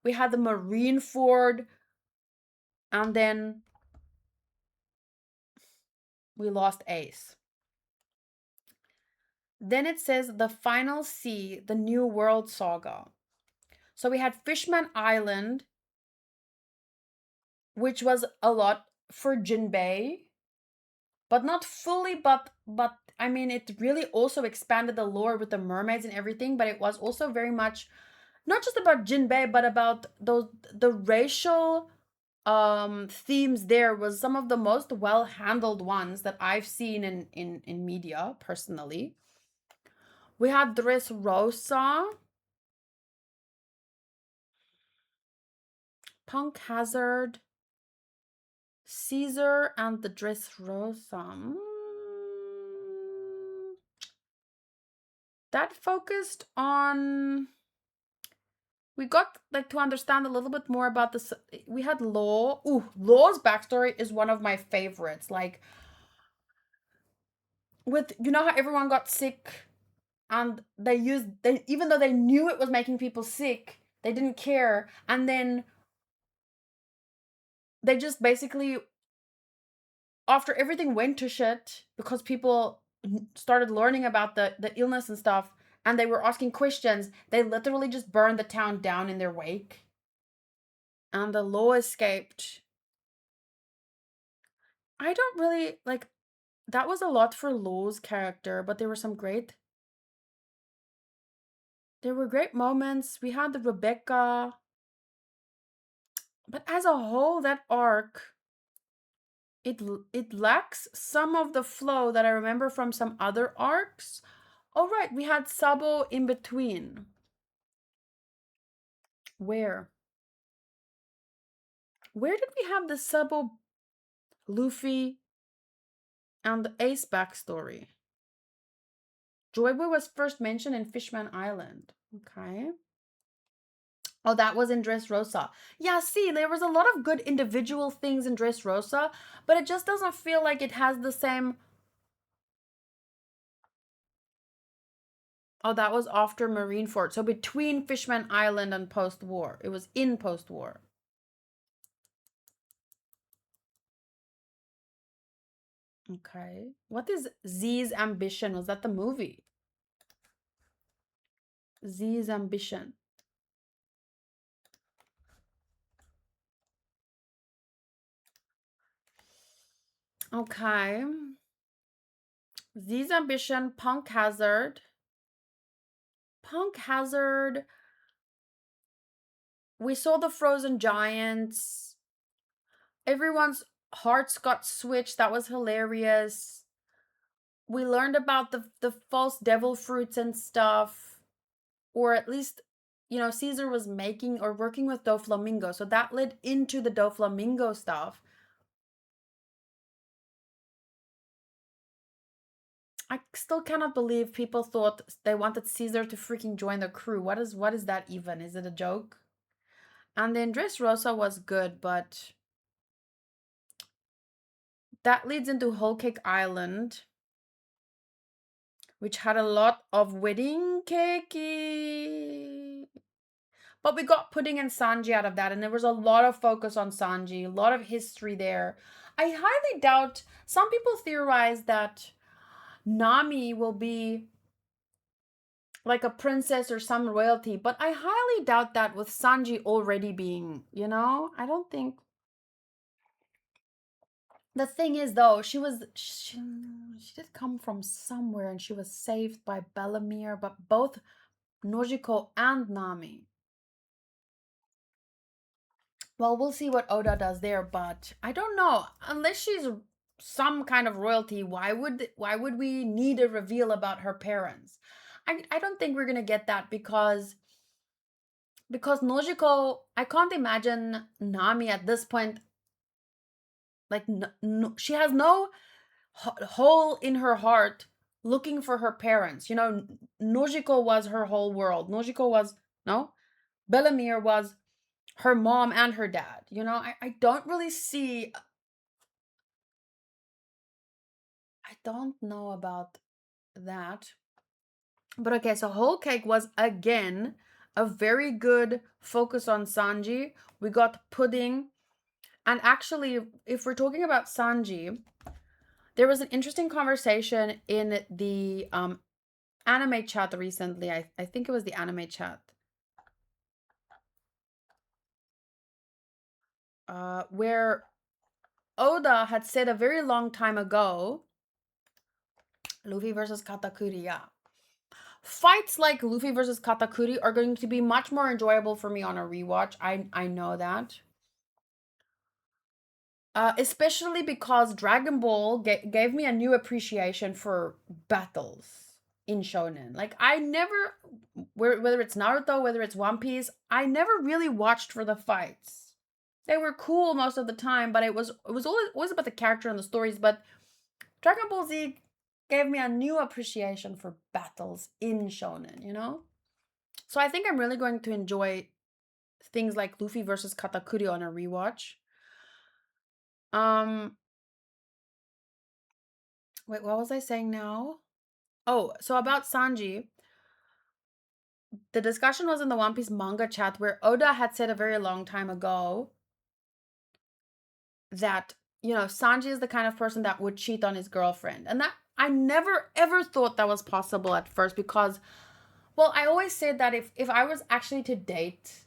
Speaker 1: we had the Marineford, and then we lost Ace. Then it says the final sea, the New World Saga. So we had Fishman Island, which was a lot for Jinbei, but not fully. But I mean, it really also expanded the lore with the mermaids and everything. But it was also very much not just about Jinbei, but about those the racial themes there was some of the most well handled ones that I've seen in media personally. We had Dressrosa, Punk Hazard, Caesar, and the Dressrosa. That focused on. We got like to understand a little bit more about this. We had Law. Ooh, Law's backstory is one of my favorites. Like with how everyone got sick and they even though they knew it was making people sick, they didn't care, and then they just basically after everything went to shit because people started learning about the illness and stuff and they were asking questions, they literally just burned the town down in their wake and the Law escaped. I don't really like that was a lot for Law's character, but there were great moments. We had the Rebecca, but as a whole that arc it lacks some of the flow that I remember from some other arcs. All right, we had Sabo in between. Where? Where did we have the Sabo, Luffy, and the Ace backstory? Joy Boy was first mentioned in Fishman Island. Okay. Oh, that was in Dressrosa. Yeah, see, there was a lot of good individual things in Dressrosa, but it just doesn't feel like it has the same. Oh, that was after Marineford. So between Fishman Island and post-war. It was in post-war. Okay. What is Z's ambition? Was that the movie? Z's ambition. Okay. Z's ambition, Punk Hazard. Punk Hazard. We saw the frozen giants. Everyone's hearts got switched. That was hilarious. We learned about the false devil fruits and stuff. Or at least, Caesar was making or working with Doflamingo. So that led into the Doflamingo stuff. I still cannot believe people thought they wanted Caesar to freaking join the crew. What is that even? Is it a joke? And then Dressrosa was good, but that leads into Whole Cake Island, which had a lot of wedding cakey. But we got Pudding and Sanji out of that, and there was a lot of focus on Sanji, a lot of history there. I highly doubt, some people theorize that Nami will be like a princess or some royalty, but I highly doubt that with Sanji already being, I don't think. The thing is, though, she did come from somewhere and she was saved by Bellamere, but both Nojiko and Nami. Well, we'll see what Oda does there, but I don't know. Unless she's some kind of royalty, why would we need a reveal about her parents? I don't think we're gonna get that because Nojiko, I can't imagine Nami at this point. Like, she has no hole in her heart looking for her parents. Nojiko was her whole world. Nojiko was, no, Bellamere was her mom and her dad. I don't really see. I don't know about that. But okay, so Whole Cake was again a very good focus on Sanji. We got Pudding. And actually, if we're talking about Sanji, there was an interesting conversation in the anime chat recently. I think it was the anime chat. Where Oda had said a very long time ago, Luffy versus Katakuri, yeah. Fights like Luffy versus Katakuri are going to be much more enjoyable for me on a rewatch. I know that. Especially because Dragon Ball gave me a new appreciation for battles in shonen. Like, I never, whether it's Naruto, whether it's One Piece, I never really watched for the fights. They were cool most of the time, but it was always about the character and the stories. But Dragon Ball Z gave me a new appreciation for battles in shonen. So I think I'm really going to enjoy things like Luffy versus Katakuri on a rewatch. Um, Wait, what was I saying now? Oh, so about Sanji, the discussion was in the One Piece manga chat where Oda had said a very long time ago that, Sanji is the kind of person that would cheat on his girlfriend. And that I never ever thought that was possible at first because, well, I always said that if I was actually to date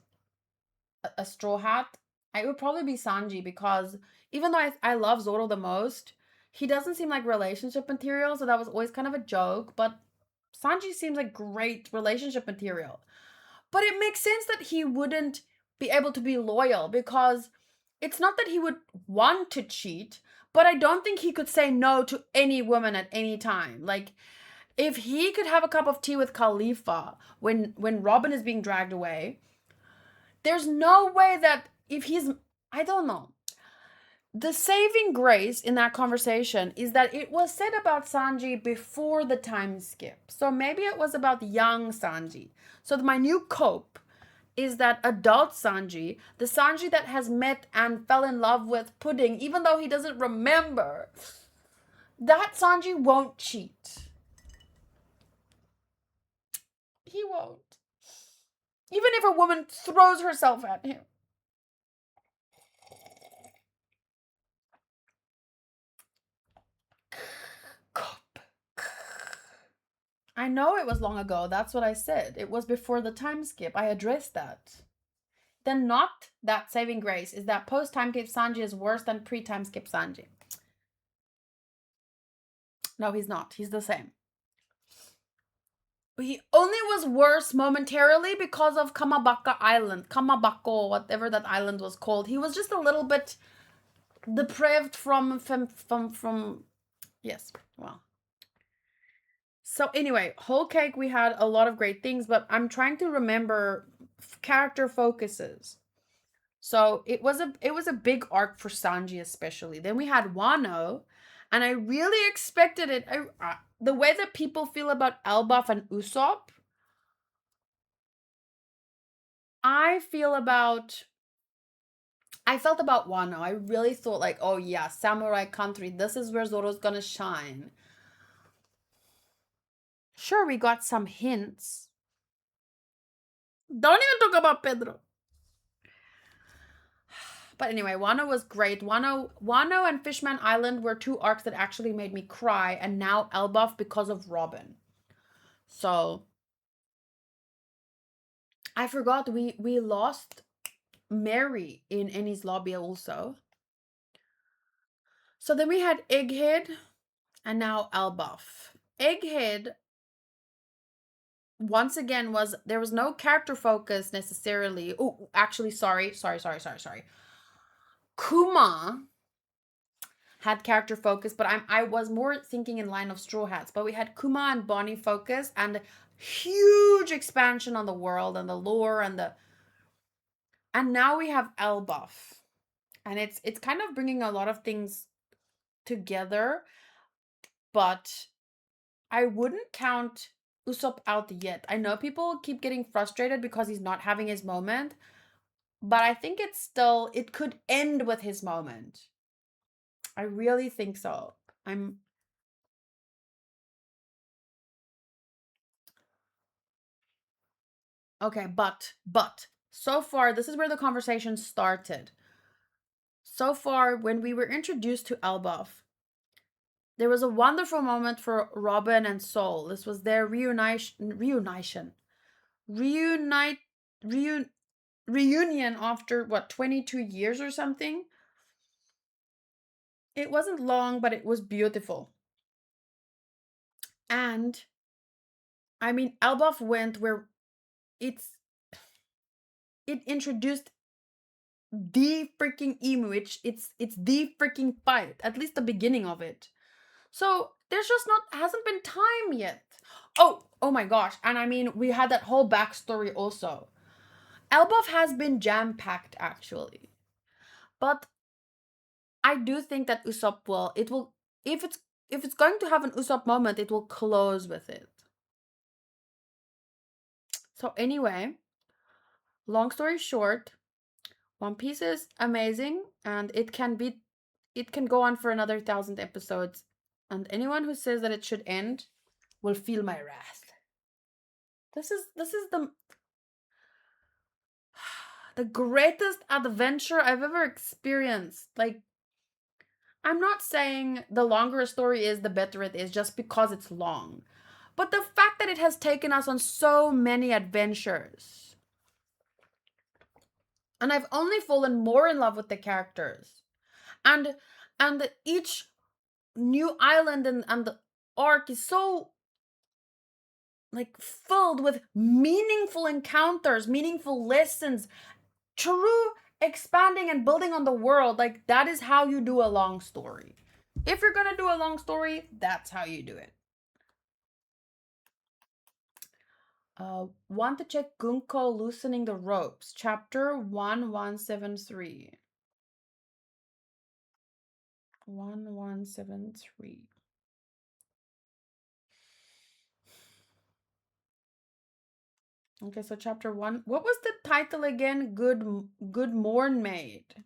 Speaker 1: a Straw Hat, it would probably be Sanji because even though I love Zoro the most, he doesn't seem like relationship material, so that was always kind of a joke. But Sanji seems like great relationship material. But it makes sense that he wouldn't be able to be loyal because it's not that he would want to cheat, but I don't think he could say no to any woman at any time. Like, if he could have a cup of tea with Khalifa when Robin is being dragged away, there's no way that if he's, I don't know. The saving grace in that conversation is that it was said about Sanji before the time skip. So maybe it was about young Sanji. So my new cope is that adult Sanji, the Sanji that has met and fell in love with Pudding, even though he doesn't remember, that Sanji won't cheat. He won't. Even if a woman throws herself at him. I know it was long ago. That's what I said. It was before the time skip. I addressed that. Then not that saving grace is that post time skip Sanji is worse than pre time skip Sanji. No, he's not. He's the same. He only was worse momentarily because of Kamabaka Island. Kamabako, whatever that island was called. He was just a little bit depraved from yes, well. So anyway, Whole Cake, we had a lot of great things, but I'm trying to remember character focuses. So it was a big arc for Sanji especially. Then we had Wano, and I really expected it. the way that people feel about Elbaf and Usopp, I feel about I felt about Wano. I really thought like, oh yeah, samurai country. This is where Zoro's gonna shine. Sure, we got some hints. Don't even talk about Pedro. But anyway, Wano was great. Wano and Fishman Island were two arcs that actually made me cry, and now Elbaf because of Robin. So I forgot we lost Mary in Annie's lobby also. So then we had Egghead and now Elbaf. Egghead once again there was no character focus necessarily. Oh, actually, sorry. Kuma had character focus, but I was more thinking in line of Straw Hats. But we had Kuma and Bonnie focus and huge expansion on the world and the lore and now we have Elbaf, and it's kind of bringing a lot of things together, but I wouldn't count Usopp out yet. I know people keep getting frustrated because he's not having his moment, but I think it could end with his moment. I really think so. I'm okay, but so far this is where the conversation started. So far when we were introduced to Elbaf, there was a wonderful moment for Robin and Soul. This was their reunite reun, reunion after what 22 years or something. It wasn't long, but it was beautiful. And I mean, Elbaf went where it's it introduced the freaking emu. It's the freaking fight. At least the beginning of it. So there's just not hasn't been time yet. Oh my gosh! And I mean, we had that whole backstory also. Elbaf has been jam packed actually, but I do think that Usopp will. It will if it's going to have an Usopp moment, it will close with it. So anyway, long story short, One Piece is amazing and it can go on for another 1,000 episodes. And anyone who says that it should end will feel my wrath. This is the greatest adventure I've ever experienced. Like, I'm not saying the longer a story is, the better it is just because it's long. But the fact that it has taken us on so many adventures. And I've only fallen more in love with the characters. And each new island and the arc is so like filled with meaningful encounters, meaningful lessons, true expanding and building on the world. Like that is how you do a long story. If you're gonna do a long story, that's how you do it. Want to check Gunko loosening the ropes, chapter 1173. 1173. Okay, so chapter 1. What was the title again? Good Morn Maid.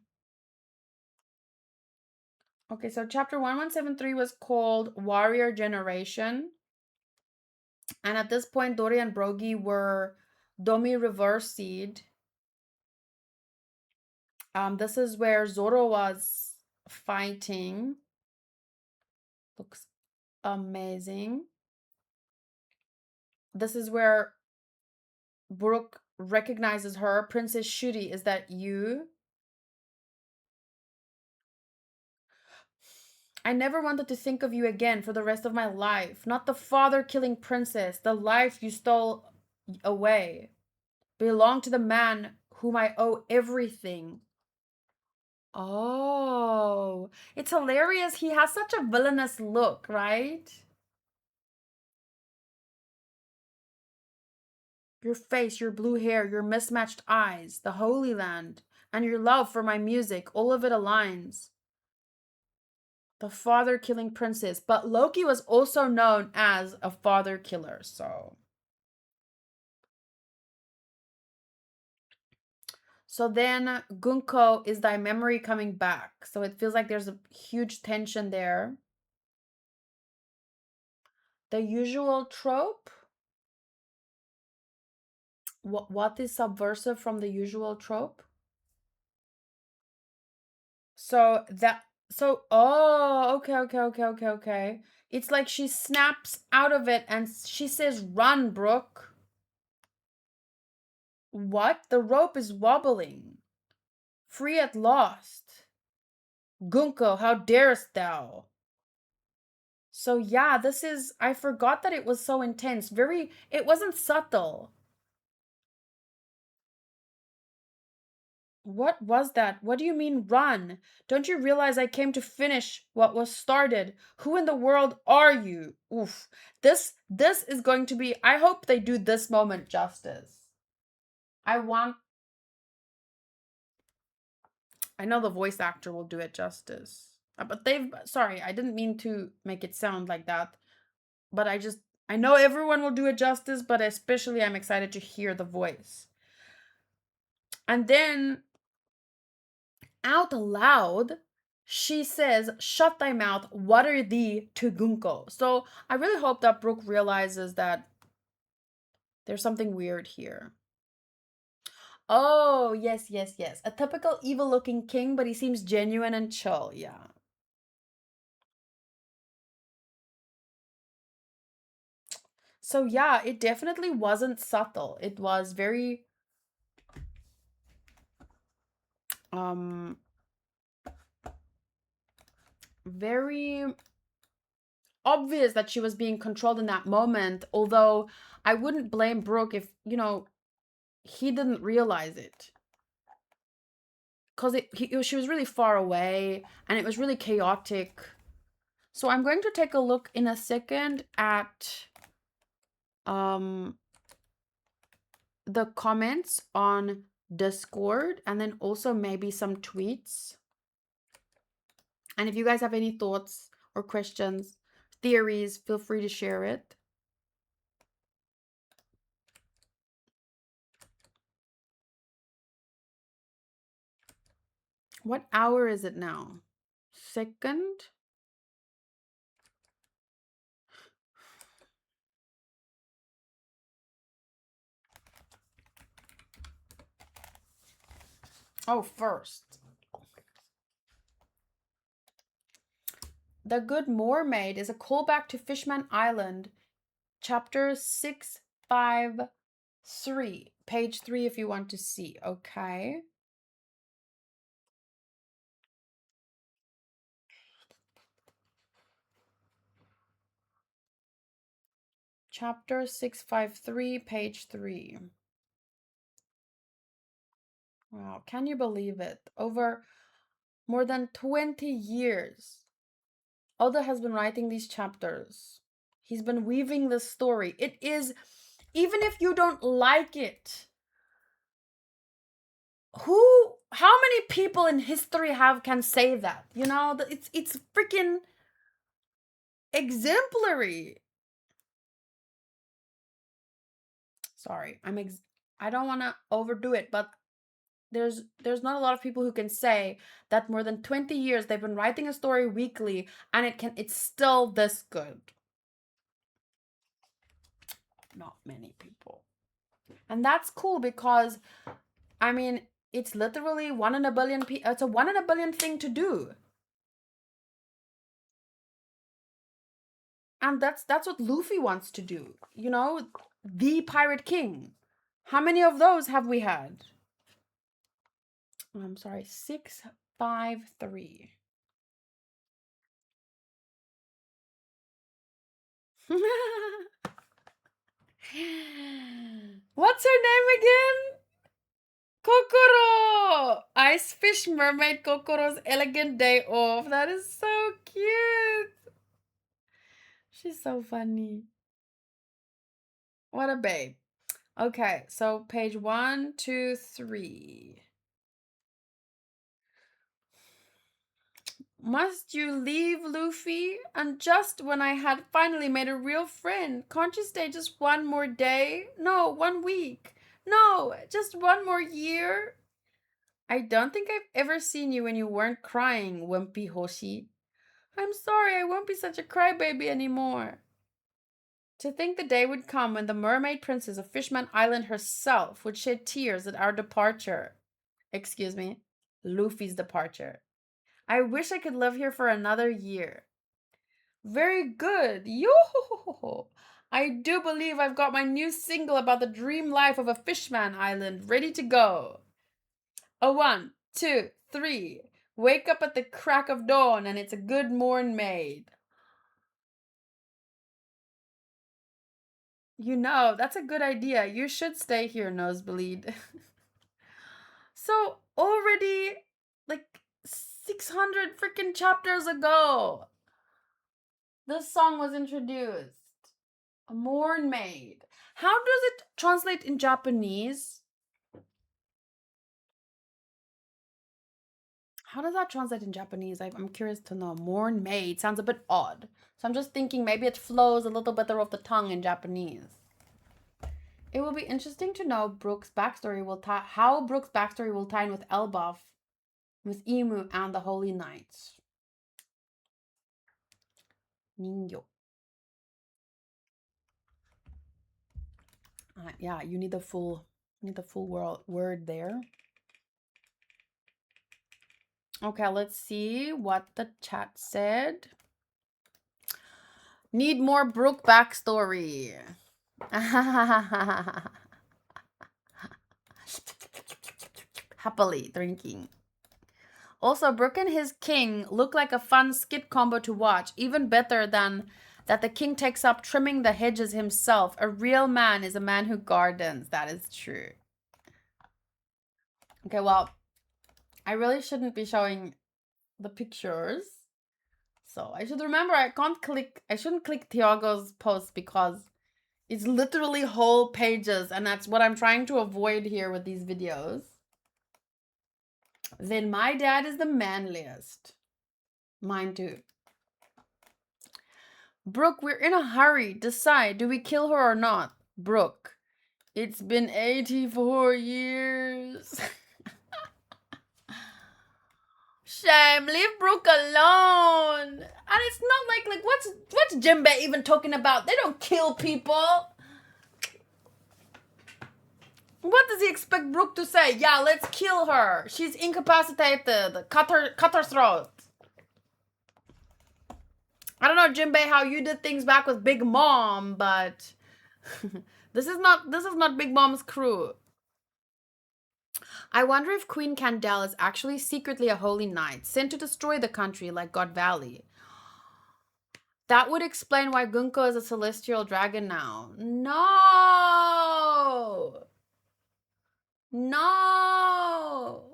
Speaker 1: Okay, so chapter 1173 was called Warrior Generation. And at this point, Dory and Brogy were Domi Reverse Seed. This is where Zoro was fighting. Looks amazing. This is where Brook recognizes her. Princess Shuri, is that you? I never wanted to think of you again for the rest of my life. Not the father-killing princess. The life you stole away belonged to the man whom I owe everything. Oh, it's hilarious. He has such a villainous look, right? Your face, your blue hair, your mismatched eyes, the Holy Land, and your love for my music, all of it aligns. The father killing princess. But Loki was also known as a father killer, so. So then Gunko, is thy memory coming back? So it feels like there's a huge tension there. The usual trope. What is subversive from the usual trope? So that oh, okay. It's like she snaps out of it and she says, "Run, Brook." What? The rope is wobbling. Free at last. Gunko, how darest thou? So yeah, this is, I forgot that it was so intense. It wasn't subtle. What was that? What do you mean run? Don't you realize I came to finish what was started? Who in the world are you? Oof. This is going to be, I hope they do this moment justice. I know the voice actor will do it justice. But sorry, I didn't mean to make it sound like that. But I know everyone will do it justice, but especially I'm excited to hear the voice. And then out loud, she says, "Shut thy mouth, what are thee to Gunko?" So I really hope that Brook realizes that there's something weird here. Oh, yes. A typical evil looking king, but he seems genuine and chill. Yeah. So yeah, it definitely wasn't subtle. It was um very obvious that she was being controlled in that moment, although I wouldn't blame Brook if, he didn't realize it. Because she was really far away and it was really chaotic. So I'm going to take a look in a second at um the comments on Discord and then also maybe some tweets. And if you guys have any thoughts or questions, theories, feel free to share it. What hour is it now? Second? Oh, first. The Good Mermaid is a callback to Fishman Island, chapter 653, page 3 if you want to see, okay? Chapter 653, page 3. Wow, can you believe it? Over more than 20 years, Oda has been writing these chapters. He's been weaving the story. It is, even if you don't like it, how many people in history can say that? It's freaking exemplary. Sorry, I don't want to overdo it, but there's not a lot of people who can say that more than 20 years they've been writing a story weekly and it's still this good. Not many people. And that's cool because I mean, it's literally 1 in a billion it's a 1 in a billion thing to do. And that's what Luffy wants to do. The Pirate King. How many of those have we had? I'm sorry, 653. What's her name again? Kokoro! Ice Fish Mermaid Kokoro's elegant day off. That is so cute. She's so funny. What a babe. Okay, so page 1, 2, 3. Must you leave, Luffy? And just when I had finally made a real friend, can't you stay just one more day? No, 1 week. No, just one more year. I don't think I've ever seen you when you weren't crying, Wimpy Hoshi. I'm sorry, I won't be such a crybaby anymore. To think the day would come when the mermaid princess of Fishman Island herself would shed tears at our departure. Excuse me, Luffy's departure. I wish I could live here for another year. Very good. Yo! I do believe I've got my new single about the dream life of a Fishman Island ready to go. A 1, 2, 3. Wake up at the crack of dawn and it's a good morn made. You know, that's a good idea. You should stay here, Nosebleed. So, already, like, 600 freaking chapters ago, this song was introduced. A morn maid. How does it translate in Japanese? How does that translate in Japanese? I'm curious to know. Morn maid sounds a bit odd. So I'm just thinking maybe it flows a little better off the tongue in Japanese. It will be interesting to know Brook's backstory how Brook's backstory will tie in with Elbaf, with Emu, and the Holy Knights. Ningyo. Yeah, you need the full word there. Okay, let's see what the chat said. Need more Brook backstory. Happily drinking. Also, Brook and his king look like a fun skit combo to watch. Even better than that the king takes up trimming the hedges himself. A real man is a man who gardens. That is true. Okay, well, I really shouldn't be showing the pictures. So I should remember I shouldn't click Tiago's post because it's literally whole pages, and that's what I'm trying to avoid here with these videos. Then my dad is the manliest. Mine too. Brook, we're in a hurry. Decide, do we kill her or not? Brook, it's been 84 years. Shame, leave Brook alone. And it's not like what's Jinbei even talking about? They don't kill people. What does he expect Brook to say? Yeah, let's kill her. She's incapacitated. Cut her throat. I don't know, Jinbei, how you did things back with Big Mom, but this is not Big Mom's crew. I wonder if Queen Candel is actually secretly a holy knight sent to destroy the country like God Valley. That would explain why Gunko is a celestial dragon now. No! No!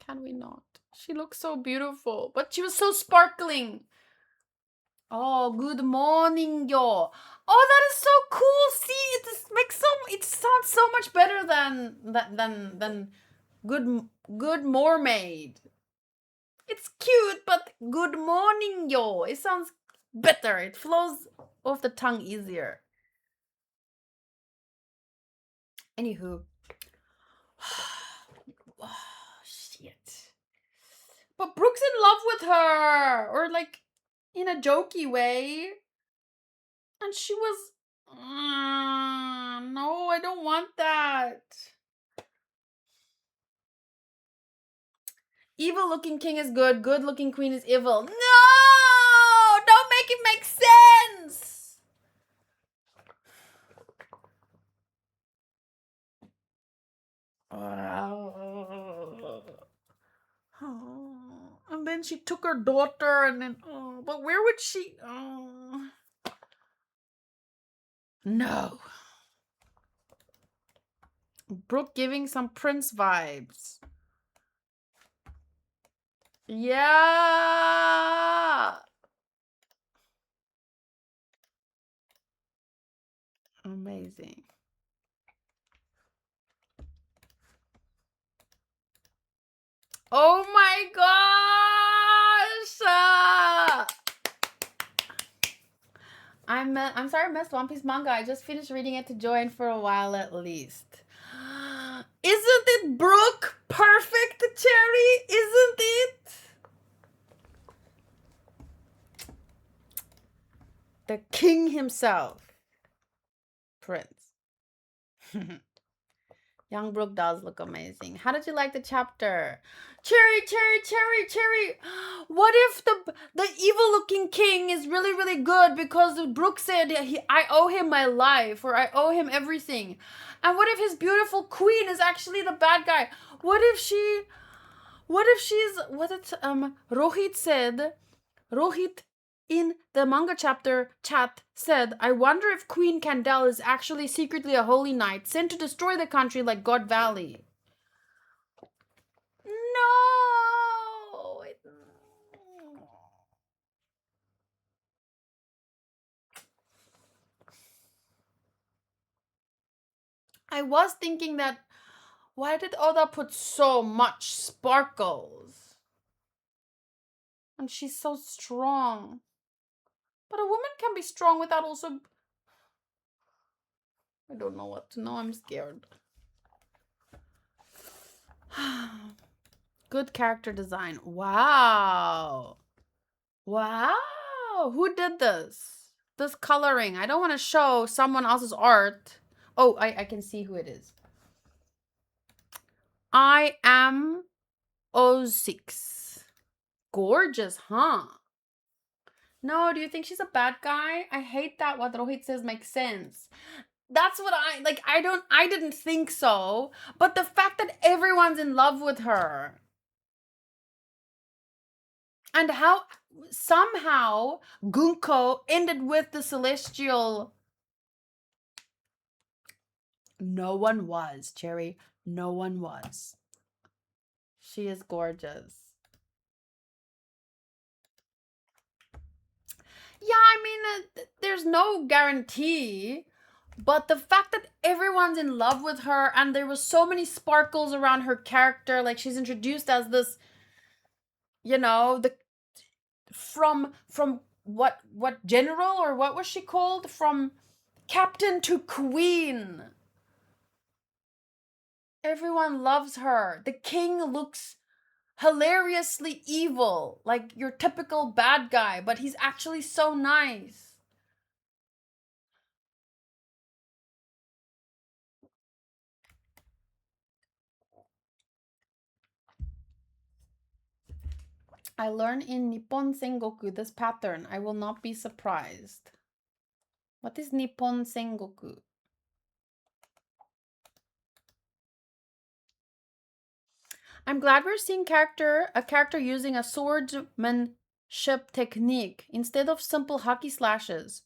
Speaker 1: Can we not? She looks so beautiful, but she was so sparkling. Oh, good morning, yo. Oh, that is so cool. See, it sounds so much better than good mermaid. It's cute, but good morning, yo. It sounds better. It flows off the tongue easier. Anywho. Oh, shit. But Brook's in love with her. Or like in a jokey way. And she was... no, I don't want that. Evil looking king is good. Good looking queen is evil. No! Don't make it make sense! And then she took her daughter and then... but where would she... No. Brook giving some Prince vibes. Yeah. Amazing. Oh my gosh! I'm sorry I missed One Piece manga. I just finished reading it to join for a while at least. Isn't it Brook? Perfect, Cherry? Isn't it? The king himself. Prince. Young Brook does look amazing. How did you like the chapter? Cherry, Cherry, Cherry, Cherry. What if the evil looking king is really, really good because Brook said I owe him my life or I owe him everything? And what if his beautiful queen is actually the bad guy? What if she's Rohit in the manga chapter chat said, I wonder if Queen Candle is actually secretly a holy knight sent to destroy the country like God Valley. No! I was thinking that, why did Oda put so much sparkles? And she's so strong. But a woman can be strong without also... I don't know what to know. I'm scared. Good character design. Wow. Wow. Who did this? This coloring. I don't want to show someone else's art. Oh, I can see who it is. I am 06. Gorgeous, huh? No, do you think she's a bad guy? I hate that what Rohit says makes sense. That's what I didn't think so. But the fact that everyone's in love with her. And how somehow Gunko ended with the celestial. No one was, Cherry. No one was. She is gorgeous. Yeah, I mean, there's no guarantee. But the fact that everyone's in love with her and there was so many sparkles around her character, like she's introduced as this, the from what general or what was she called? From captain to queen. Everyone loves her. The king looks hilariously evil, like your typical bad guy, but he's actually so nice. I learned in Nippon Sengoku this pattern. I will not be surprised. What is Nippon Sengoku? I'm glad we're seeing a character using a swordsmanship technique instead of simple hockey slashes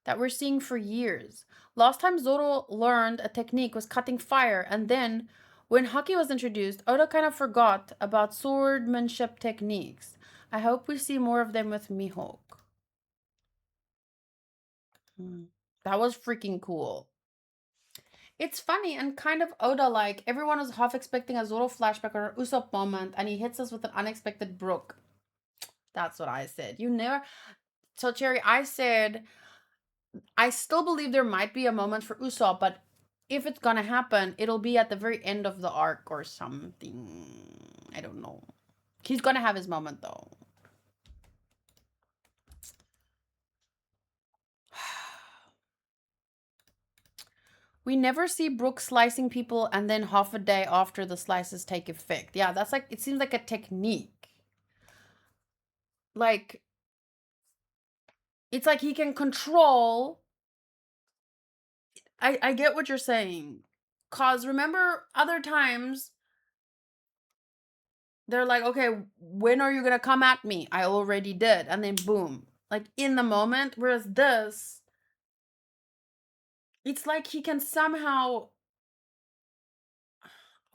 Speaker 1: that we're seeing for years. Last time Zoro learned a technique was cutting fire, and then when hockey was introduced, Oda kind of forgot about swordsmanship techniques. I hope we see more of them with Mihawk. That was freaking cool. It's funny and kind of Oda-like. Everyone was half expecting a Zoro flashback or Usopp moment, and he hits us with an unexpected Brook. That's what I said. You never... So, Cherry, I said... I still believe there might be a moment for Usopp, but if it's gonna happen, it'll be at the very end of the arc or something. I don't know. He's gonna have his moment, though. We never see Brook slicing people and then half a day after the slices take effect. Yeah, that's like, it seems like a technique. Like, it's like he can control. I get what you're saying. Cause remember other times they're like, okay, when are you gonna come at me? I already did. And then boom. Like in the moment. Whereas this, it's like he can somehow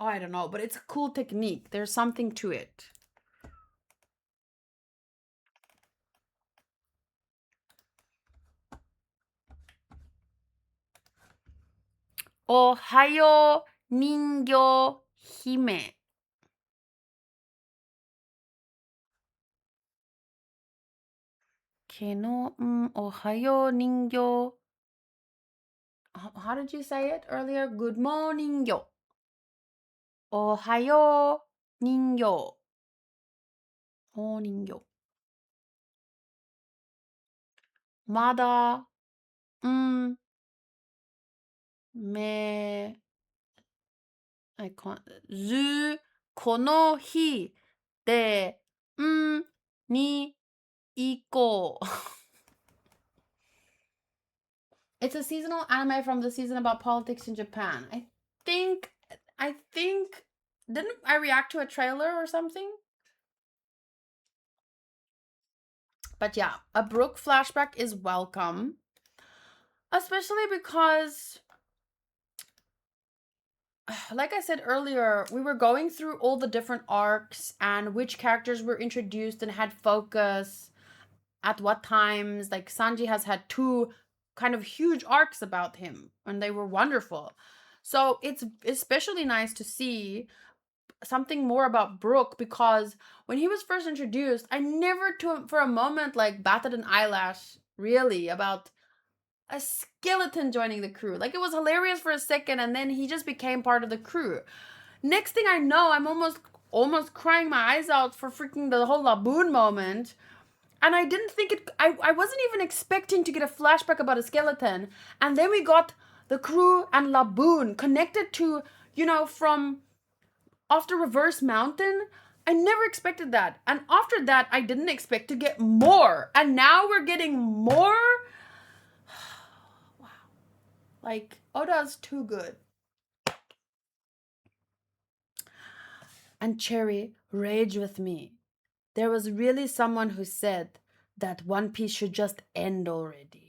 Speaker 1: Oh, I don't know, but it's a cool technique. There's something to it. Ohayo ningyo hime. Keno ohayo ningyo. How did you say it earlier? Good morning yo. Ohayo ningyo. Morning yo. Mada me I can't zu kono hi de ni iko. It's a seasonal anime from the season about politics in Japan. think I think didn't I react to a trailer or something? But yeah, a Brook flashback is welcome. Especially because like I said earlier, we were going through all the different arcs and which characters were introduced and had focus at what times. Like Sanji has had two kind of huge arcs about him and they were wonderful. So it's especially nice to see something more about Brook because when he was first introduced, I never for a moment like batted an eyelash really about a skeleton joining the crew. Like it was hilarious for a second and then he just became part of the crew. Next thing I know, I'm almost crying my eyes out for freaking the whole Laboon moment. And I didn't think it I wasn't even expecting to get a flashback about a skeleton. And then we got the crew and Laboon connected to, from after Reverse Mountain. I never expected that. And after that, I didn't expect to get more. And now we're getting more. Wow. Like, Oda's too good. And Cherry, rage with me. There was really someone who said that One Piece should just end already.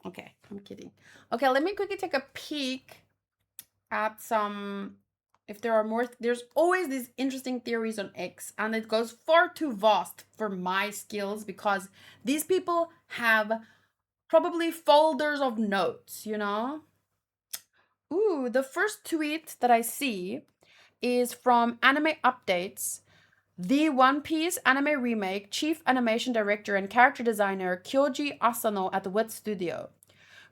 Speaker 1: Okay, I'm kidding. Okay, let me quickly take a peek at some. If there are more, there's always these interesting theories on X, and it goes far too vast for my skills because these people have probably folders of notes, Ooh, the first tweet that I see is from Anime Updates. The One Piece anime remake chief animation director and character designer Kyoji Asano at the Wit Studio.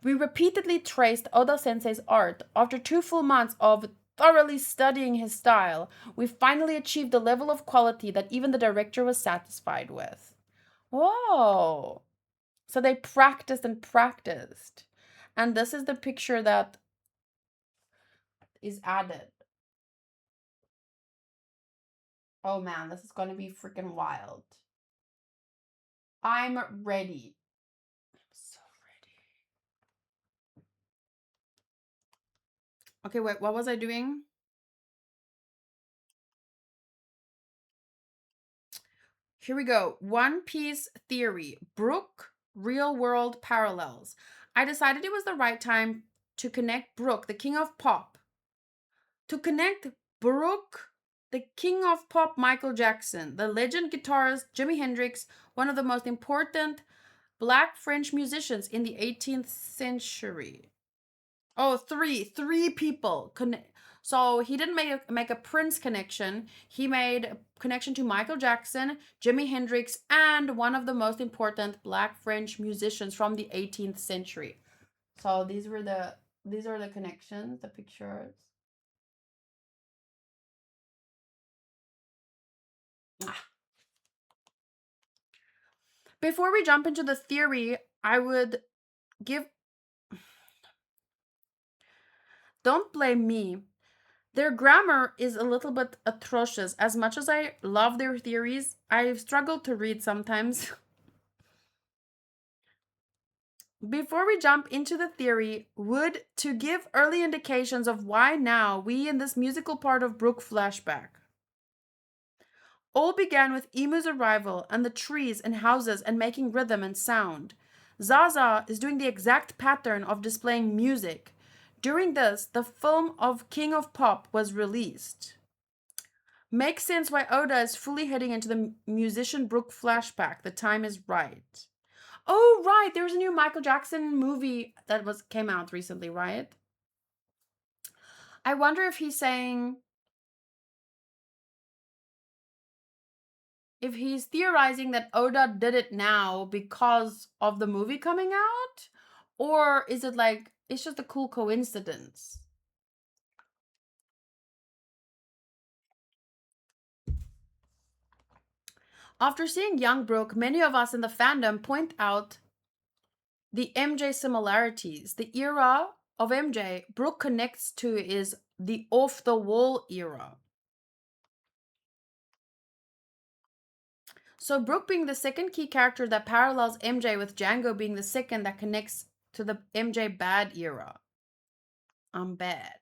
Speaker 1: We repeatedly traced Oda Sensei's art. After 2 full months of thoroughly studying his style, we finally achieved the level of quality that even the director was satisfied with. Whoa! So they practiced and practiced. And this is the picture that is added. Oh man, this is gonna be freaking wild. I'm ready. I'm so ready. Okay, wait, what was I doing? Here we go. One Piece theory. Brook, real world parallels. I decided it was the right time to connect Brook, the king of pop. To connect Brook, the king of pop, Michael Jackson, the legend guitarist Jimi Hendrix, one of the most important Black French musicians in the 18th century. Oh, three people. So he didn't make a Prince connection. He made a connection to Michael Jackson, Jimi Hendrix, and one of the most important Black French musicians from the 18th century. So these are the connections, the pictures. Before we jump into the theory, I would give. Don't blame me. Their grammar is a little bit atrocious. As much as I love their theories, I've struggled to read sometimes. Before we jump into the theory, would to give early indications of why now we in this musical part of Brook flashback. All began with Emu's arrival and the trees and houses and making rhythm and sound. Zaza is doing the exact pattern of displaying music. During this, the film of King of Pop was released. Makes sense why Oda is fully heading into the musician Brook flashback. The time is right. Oh, right. There was a new Michael Jackson movie that was came out recently, right? I wonder if he's saying if he's theorizing that Oda did it now because of the movie coming out, or is it like it's just a cool coincidence? After seeing Young Brook, many of us in the fandom point out the MJ similarities. The era of MJ Brook connects to is the off the wall era. So Brook being the second key character that parallels MJ, with Django being the second that connects to the MJ bad era. I'm bad.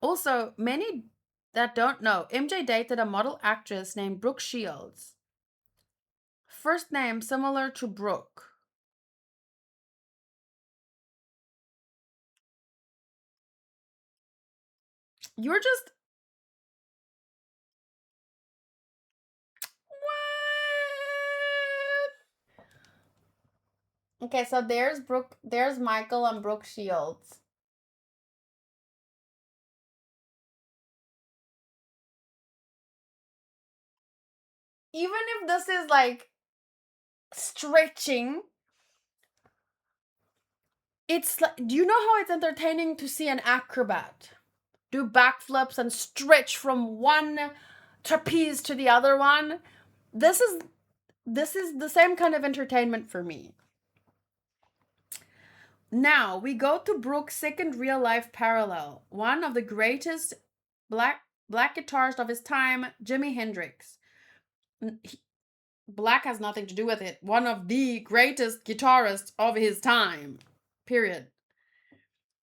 Speaker 1: Also, many that don't know, MJ dated a model actress named Brooke Shields. First name similar to Brooke. You're just what? Okay, so there's Michael and Brooke Shields. Even if this is like stretching, it's like, do you know how it's entertaining to see an acrobat do backflips and stretch from one trapeze to the other one? This is this is the same kind of entertainment for me. Now we go to Brook's second real life parallel, one of the greatest black guitarists of his time, Jimi Hendrix. Black has nothing to do with it. One of the greatest guitarists of his time. Period.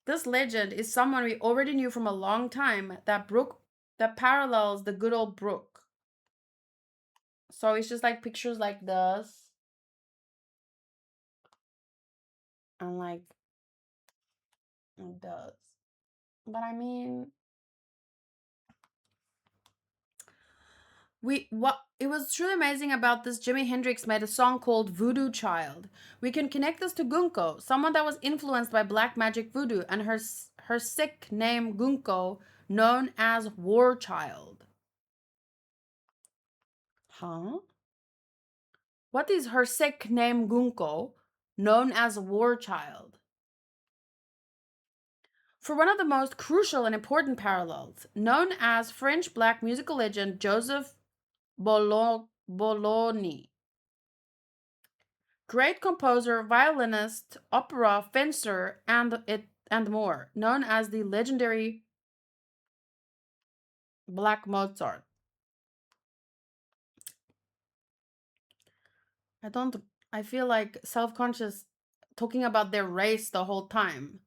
Speaker 1: This legend is someone we already knew from a long time, that parallels the good old Brook. So it's just like pictures like this and like this. But I mean, what it was truly amazing about this, Jimi Hendrix made a song called Voodoo Child. We can connect this to Gunko, someone that was influenced by black magic voodoo, and her sick name Gunko, known as War Child. Huh? What is her sick name Gunko, known as War Child? For one of the most crucial and important parallels, known as French black musical legend Joseph Bologna. Great composer, violinist, opera, fencer, and more, known as the legendary Black Mozart. I don't I feel like self-conscious talking about their race the whole time.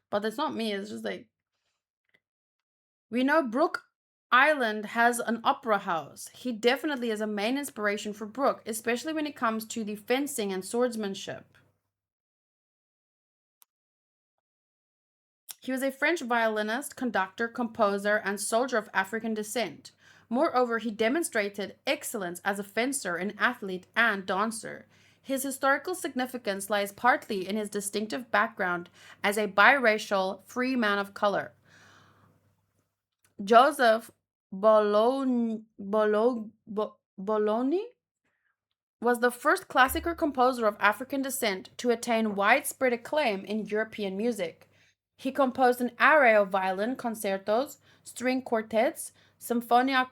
Speaker 1: But it's not me, it's just like we know Brook Island has an opera house. He definitely is a main inspiration for Brook, especially when it comes to the fencing and swordsmanship. He was a French violinist, conductor, composer, and soldier of African descent. Moreover, he demonstrated excellence as a fencer, an athlete, and dancer. His historical significance lies partly in his distinctive background as a biracial, free man of color. Joseph Bologna was the first classical composer of African descent to attain widespread acclaim in European music. He composed an array of violin concertos, string quartets, sinfonia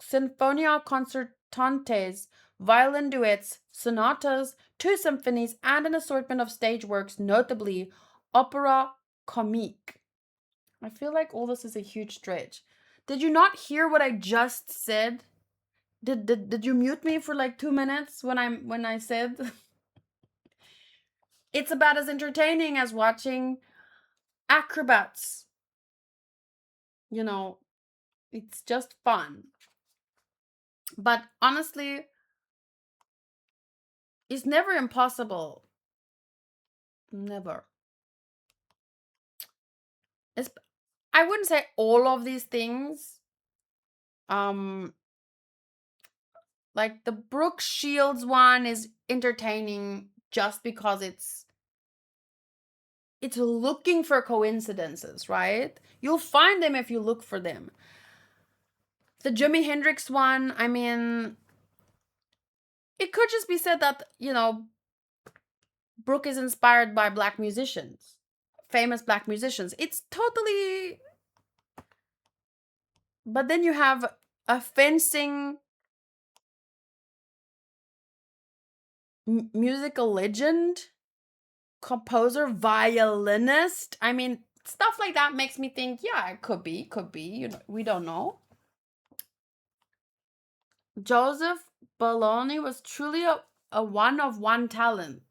Speaker 1: concertantes, violin duets, sonatas, two symphonies, and an assortment of stage works, notably opera comique. I feel like all this is a huge stretch. Did you not hear what I just said? Did you mute me for like 2 minutes when I said it's about as entertaining as watching acrobats, you know, It's just fun. But honestly, it's never impossible. Never. It's, I wouldn't say all of these things. Um, like the Brooke Shields one is entertaining just because it's looking for coincidences, right? You'll find them if you look for them. The Jimi Hendrix one, I mean, it could just be said that, Brooke is inspired by black musicians, famous black musicians. It's totally. But then you have a fencing musical legend, composer, violinist. I mean, stuff like that makes me think, yeah, it could be. We don't know. Joseph Belloni was truly a one of one talent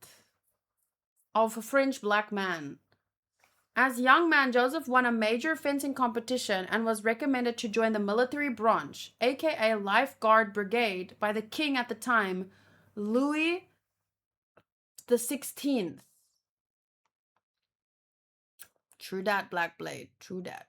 Speaker 1: of a French black man. As a young man, Joseph won a major fencing competition and was recommended to join the military branch, aka Lifeguard Brigade, by the king at the time, Louis the 16th. True that, Black Blade. True that.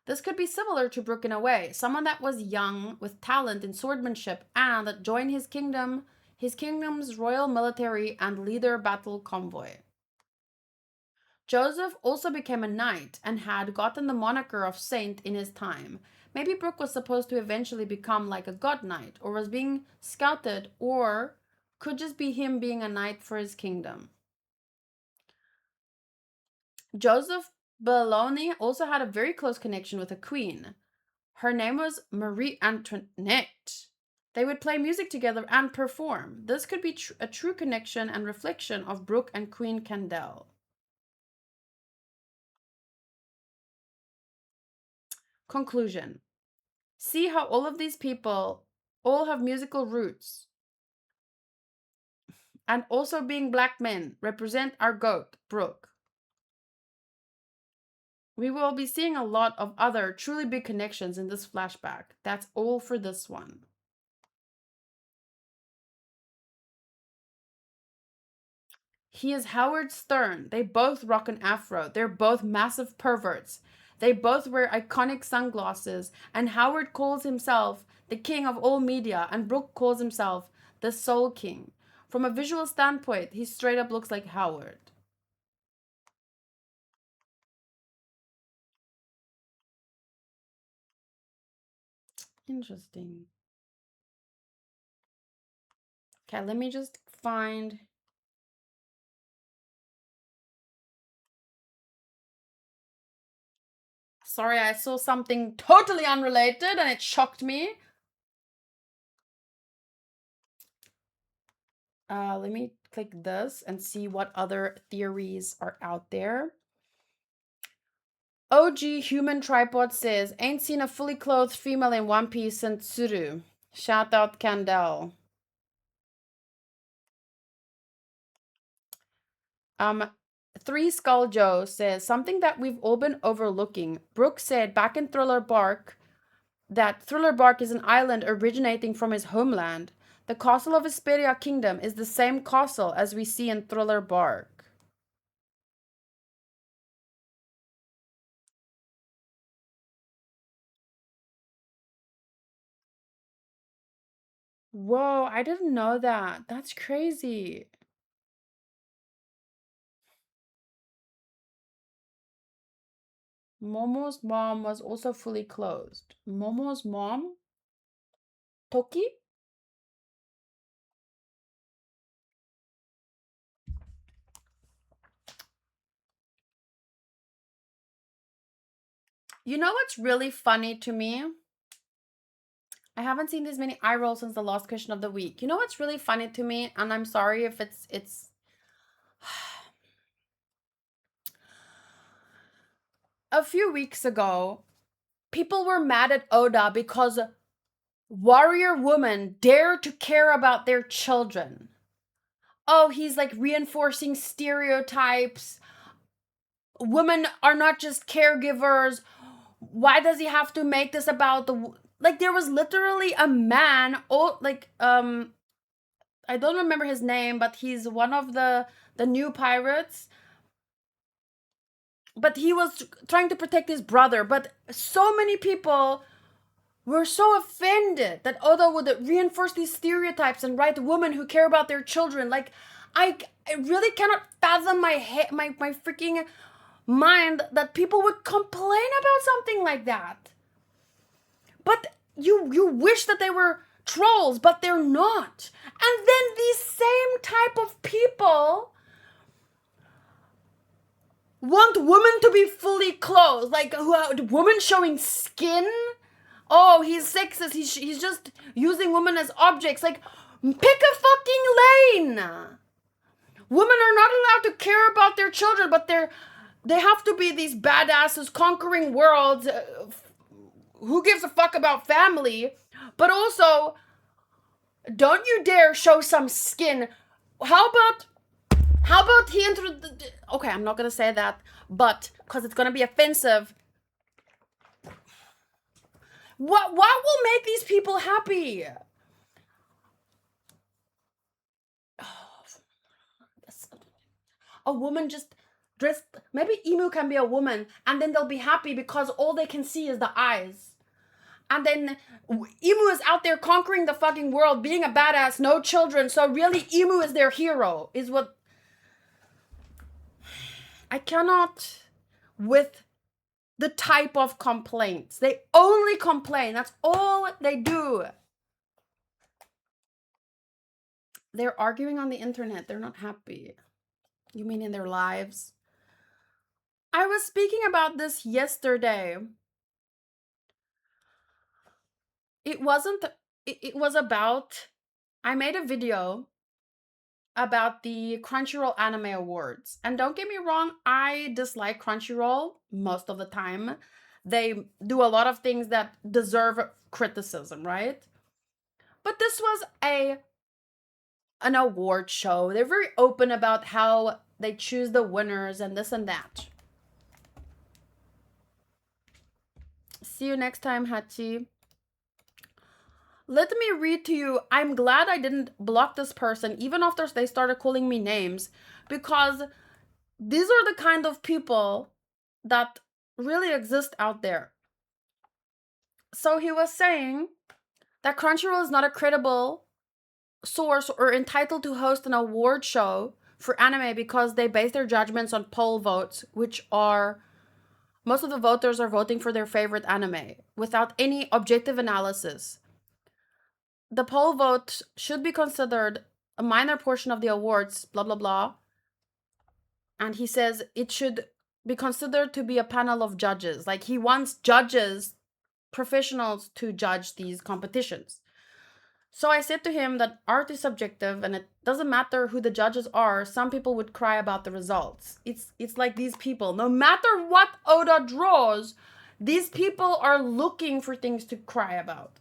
Speaker 1: This could be similar to Brook in a way, someone that was young, with talent in swordsmanship, and that joined his kingdom's royal military and leader battle convoy. Joseph also became a knight and had gotten the moniker of saint in his time. Maybe Brook was supposed to eventually become like a god knight, or was being scouted, or could just be him being a knight for his kingdom. Joseph Belloni also had a very close connection with a queen. Her name was Marie Antoinette. They would play music together and perform. This could be a true connection and reflection of Brooke and Queen Candel. Conclusion. See how all of these people all have musical roots. And also being black men represent our goat, Brooke. We will be seeing a lot of other truly big connections in this flashback. That's all for this one. He is Howard Stern. They both rock an afro. They're both massive perverts. They both wear iconic sunglasses, and Howard calls himself the king of all media, and Brooke calls himself the soul king. From a visual standpoint, he straight up looks like Howard. Interesting. Okay, let me just find. Sorry, I saw something totally unrelated and it shocked me. Let me click this and see what other theories are out there. OG Human Tripod says, ain't seen a fully clothed female in One Piece since Tsuru. Shout out Candel. Um, Three Skull Joe says, something that we've all been overlooking. Brooke said back in Thriller Bark that Thriller Bark is an island originating from his homeland. The castle of Esperia Kingdom is the same castle as we see in Thriller Bark. Whoa, I didn't know that. That's crazy. Momo's mom was also fully clothed. Momo's mom? Toki? You know what's really funny to me? I haven't seen this many eye rolls since the last question of the week. You know what's really funny to me? And I'm sorry if it's a few weeks ago, people were mad at Oda because warrior women dare to care about their children. Oh, he's like reinforcing stereotypes. Women are not just caregivers. why does he have to make this about the, like, there was literally a man, oh, like, I don't remember his name, but he's one of the new pirates. But he was trying to protect his brother. But so many people were so offended that Oda would reinforce these stereotypes and write women who care about their children. Like, I really cannot fathom my freaking mind that people would complain about something like that. But you wish that they were trolls, but they're not. And then these same type of people want women to be fully clothed, like women showing skin. Oh, he's sexist. He's just using women as objects. Like, pick a fucking lane. Women are not allowed to care about their children, but they have to be these badasses conquering worlds. Who gives a fuck about family? But also, don't you dare show some skin. How about he okay, I'm not gonna say that, but because it's gonna be offensive. What will make these people happy? A woman just dressed, maybe Emu can be a woman, and then they'll be happy because all they can see is the eyes. And then Emu is out there conquering the fucking world, being a badass, no children, so really Emu is their hero, is what... I cannot with the type of complaints. They only complain. That's all they do. They're arguing on the internet. They're not happy. You mean in their lives? I was speaking about this yesterday. It wasn't... It was about... I made a video about the Crunchyroll Anime Awards. And don't get me wrong, I dislike Crunchyroll most of the time. They do a lot of things that deserve criticism, right? But this was an award show. They're very open about how they choose the winners and this and that. See you next time, Hachi. Let me read to you. I'm glad I didn't block this person, even after they started calling me names, because these are the kind of people that really exist out there. So he was saying that Crunchyroll is not a credible source or entitled to host an award show for anime because they base their judgments on poll votes, which are... most of the voters are voting for their favorite anime without any objective analysis. The poll vote should be considered a minor portion of the awards, blah, blah, blah. And he says it should be considered to be a panel of judges. Like, he wants judges, professionals, to judge these competitions. So I said to him that art is subjective and it doesn't matter who the judges are. Some people would cry about the results. It's like these people. No matter what Oda draws, these people are looking for things to cry about.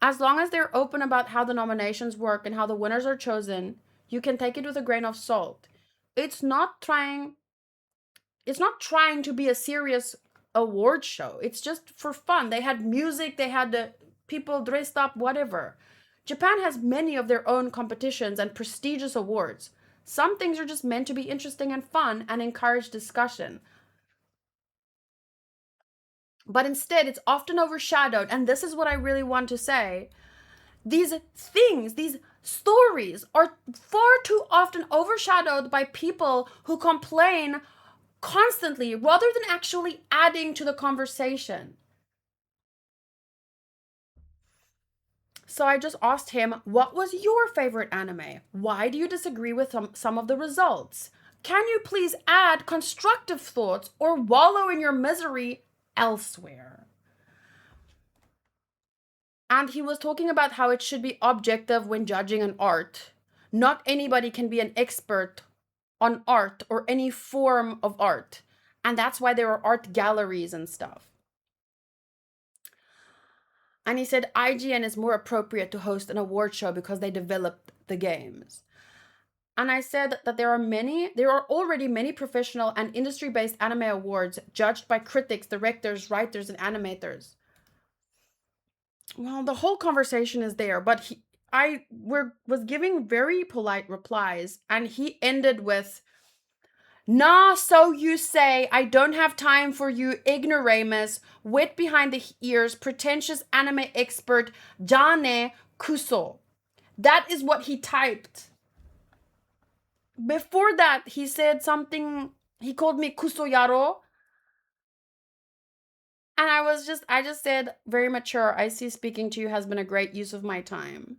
Speaker 1: As long as they're open about how the nominations work and how the winners are chosen, you can take it with a grain of salt. It's not trying to be a serious award show. It's just for fun. They had music, they had people dressed up, whatever. Japan has many of their own competitions and prestigious awards. Some things are just meant to be interesting and fun and encourage discussion. But instead, it's often overshadowed, and this is what I really want to say. These things, these stories are far too often overshadowed by people who complain constantly rather than actually adding to the conversation. So I just asked him, what was your favorite anime? Why do you disagree with some of the results? Can you please add constructive thoughts or wallow in your misery elsewhere? And he was talking about how it should be objective when judging an art. Not anybody can be an expert on art or any form of art. And that's why there are art galleries and stuff. And he said IGN is more appropriate to host an award show because they developed the games. And I said that there are already many professional and industry-based anime awards judged by critics, directors, writers, and animators. Well, the whole conversation is there, but was giving very polite replies, and he ended with, "Nah, so you say, I don't have time for you ignoramus, wet behind the ears, pretentious anime expert, Jane Kuso." That is what he typed. Before that, he said something, he called me Kusoyaro. And I just said, very mature, I see speaking to you has been a great use of my time.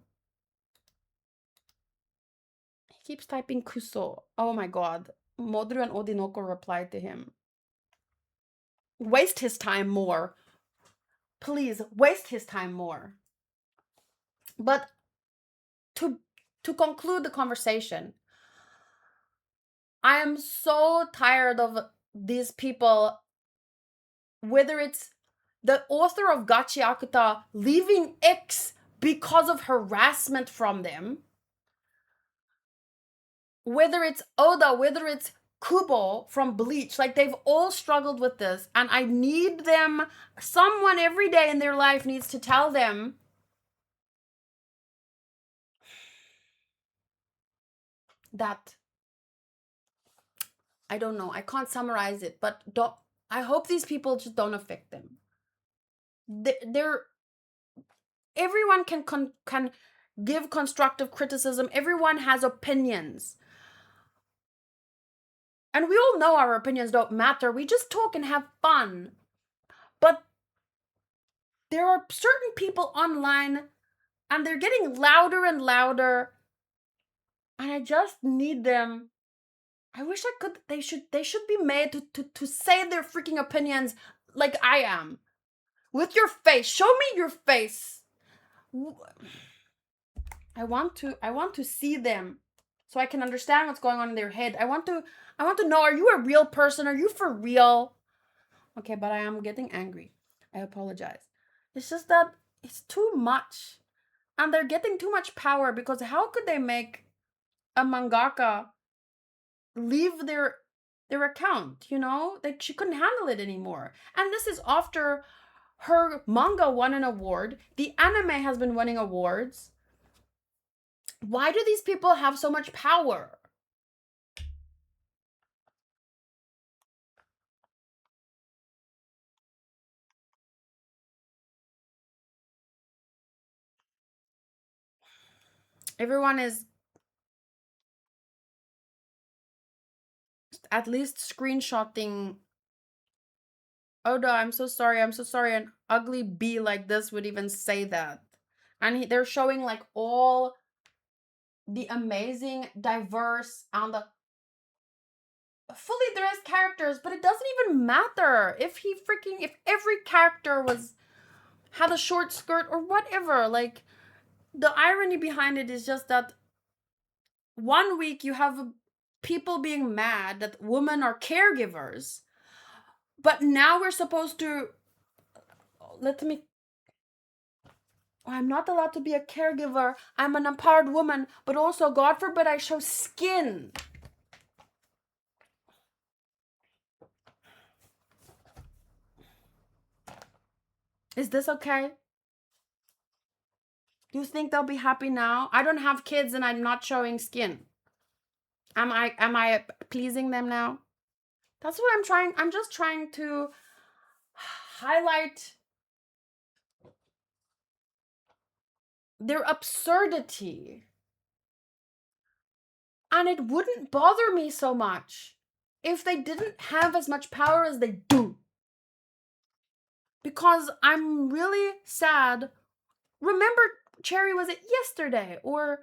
Speaker 1: He keeps typing Kuso. Oh my god. Modru and Odinoko replied to him. Waste his time more. Please, waste his time more. But to conclude the conversation, I am so tired of these people, whether it's the author of Gachi Akuta leaving X because of harassment from them, whether it's Oda, whether it's Kubo from Bleach, like they've all struggled with this, and I need them, someone every day in their life needs to tell them that, I don't know, I can't summarize it, but I hope these people just don't affect them. They're everyone can give constructive criticism. Everyone has opinions. And we all know our opinions don't matter. We just talk and have fun. But there are certain people online, and they're getting louder and louder. And I just need them. I wish I could. They should be made to say their freaking opinions like I am. With your face. Show me your face. I want to see them so I can understand what's going on in their head. I want to know, are you a real person? Are you for real? Okay, but I am getting angry. I apologize. It's just that it's too much. And they're getting too much power, because how could they make a mangaka leave their account, you know? Like, she couldn't handle it anymore. And this is after her manga won an award. The anime has been winning awards. Why do these people have so much power? Everyone is at least screenshotting. Oda, I'm so sorry. I'm so sorry. An ugly bee like this would even say that. And they're showing like all the amazing, diverse, and the fully dressed characters, but it doesn't even matter if every character had a short skirt or whatever. Like, the irony behind it is just that one week you have people being mad that women are caregivers, but now we're supposed to I'm not allowed to be a caregiver. I'm an empowered woman, but also, God forbid, I show skin. Is this okay? You think they'll be happy now? I don't have kids and I'm not showing skin. Am I pleasing them now? That's what I'm trying. I'm just trying to highlight their absurdity. And it wouldn't bother me so much if they didn't have as much power as they do. Because I'm really sad. Remember, Cherry, was it yesterday? Or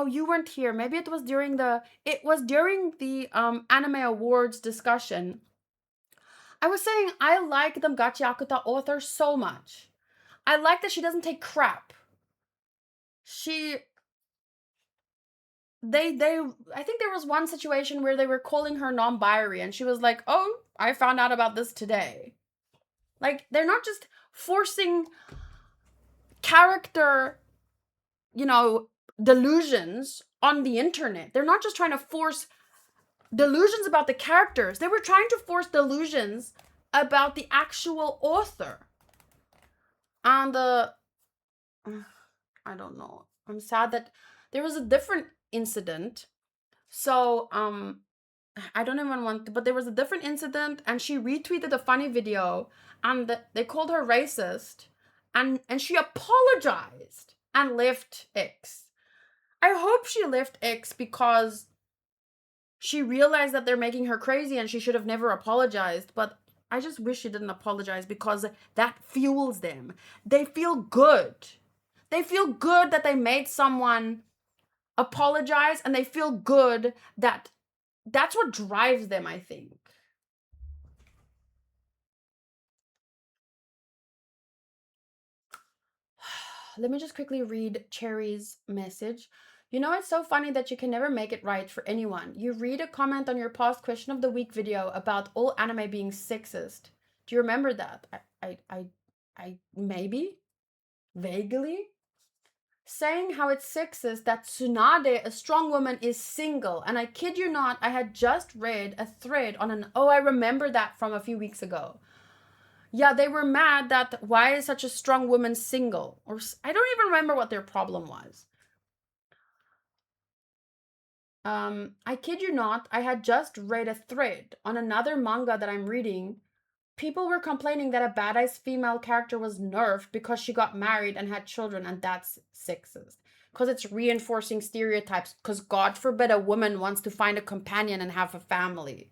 Speaker 1: you weren't here. Maybe it was during the anime awards discussion. I was saying I like the Gachi Akuta author so much. I like that she doesn't take crap. I think there was one situation where they were calling her non-binary and she was like, "Oh, I found out about this today." Like, they're not just forcing character, delusions on the internet. They're not just trying to force delusions about the characters. They were trying to force delusions about the actual author. And I don't know. I'm sad that there was a different incident. So I don't even want to, but there was a different incident, and she retweeted a funny video, and they called her racist, and she apologized and left X. I hope she left X because she realized that they're making her crazy and she should have never apologized. But I just wish she didn't apologize, because that fuels them. They feel good. They feel good that they made someone apologize, and they feel good that that's what drives them, I think. Let me just quickly read Cherry's message. You know, it's so funny that you can never make it right for anyone. You read a comment on your past question of the week video about all anime being sexist. Do you remember that? I maybe? Vaguely? Saying how it's sexist that Tsunade, a strong woman, is single. And I kid you not, I had just read a thread on I remember that from a few weeks ago. Yeah, they were mad that why is such a strong woman single? Or I don't even remember what their problem was. I kid you not, I had just read a thread on another manga that I'm reading. People were complaining that a badass female character was nerfed because she got married and had children, and that's sexist. Because it's reinforcing stereotypes, because God forbid a woman wants to find a companion and have a family.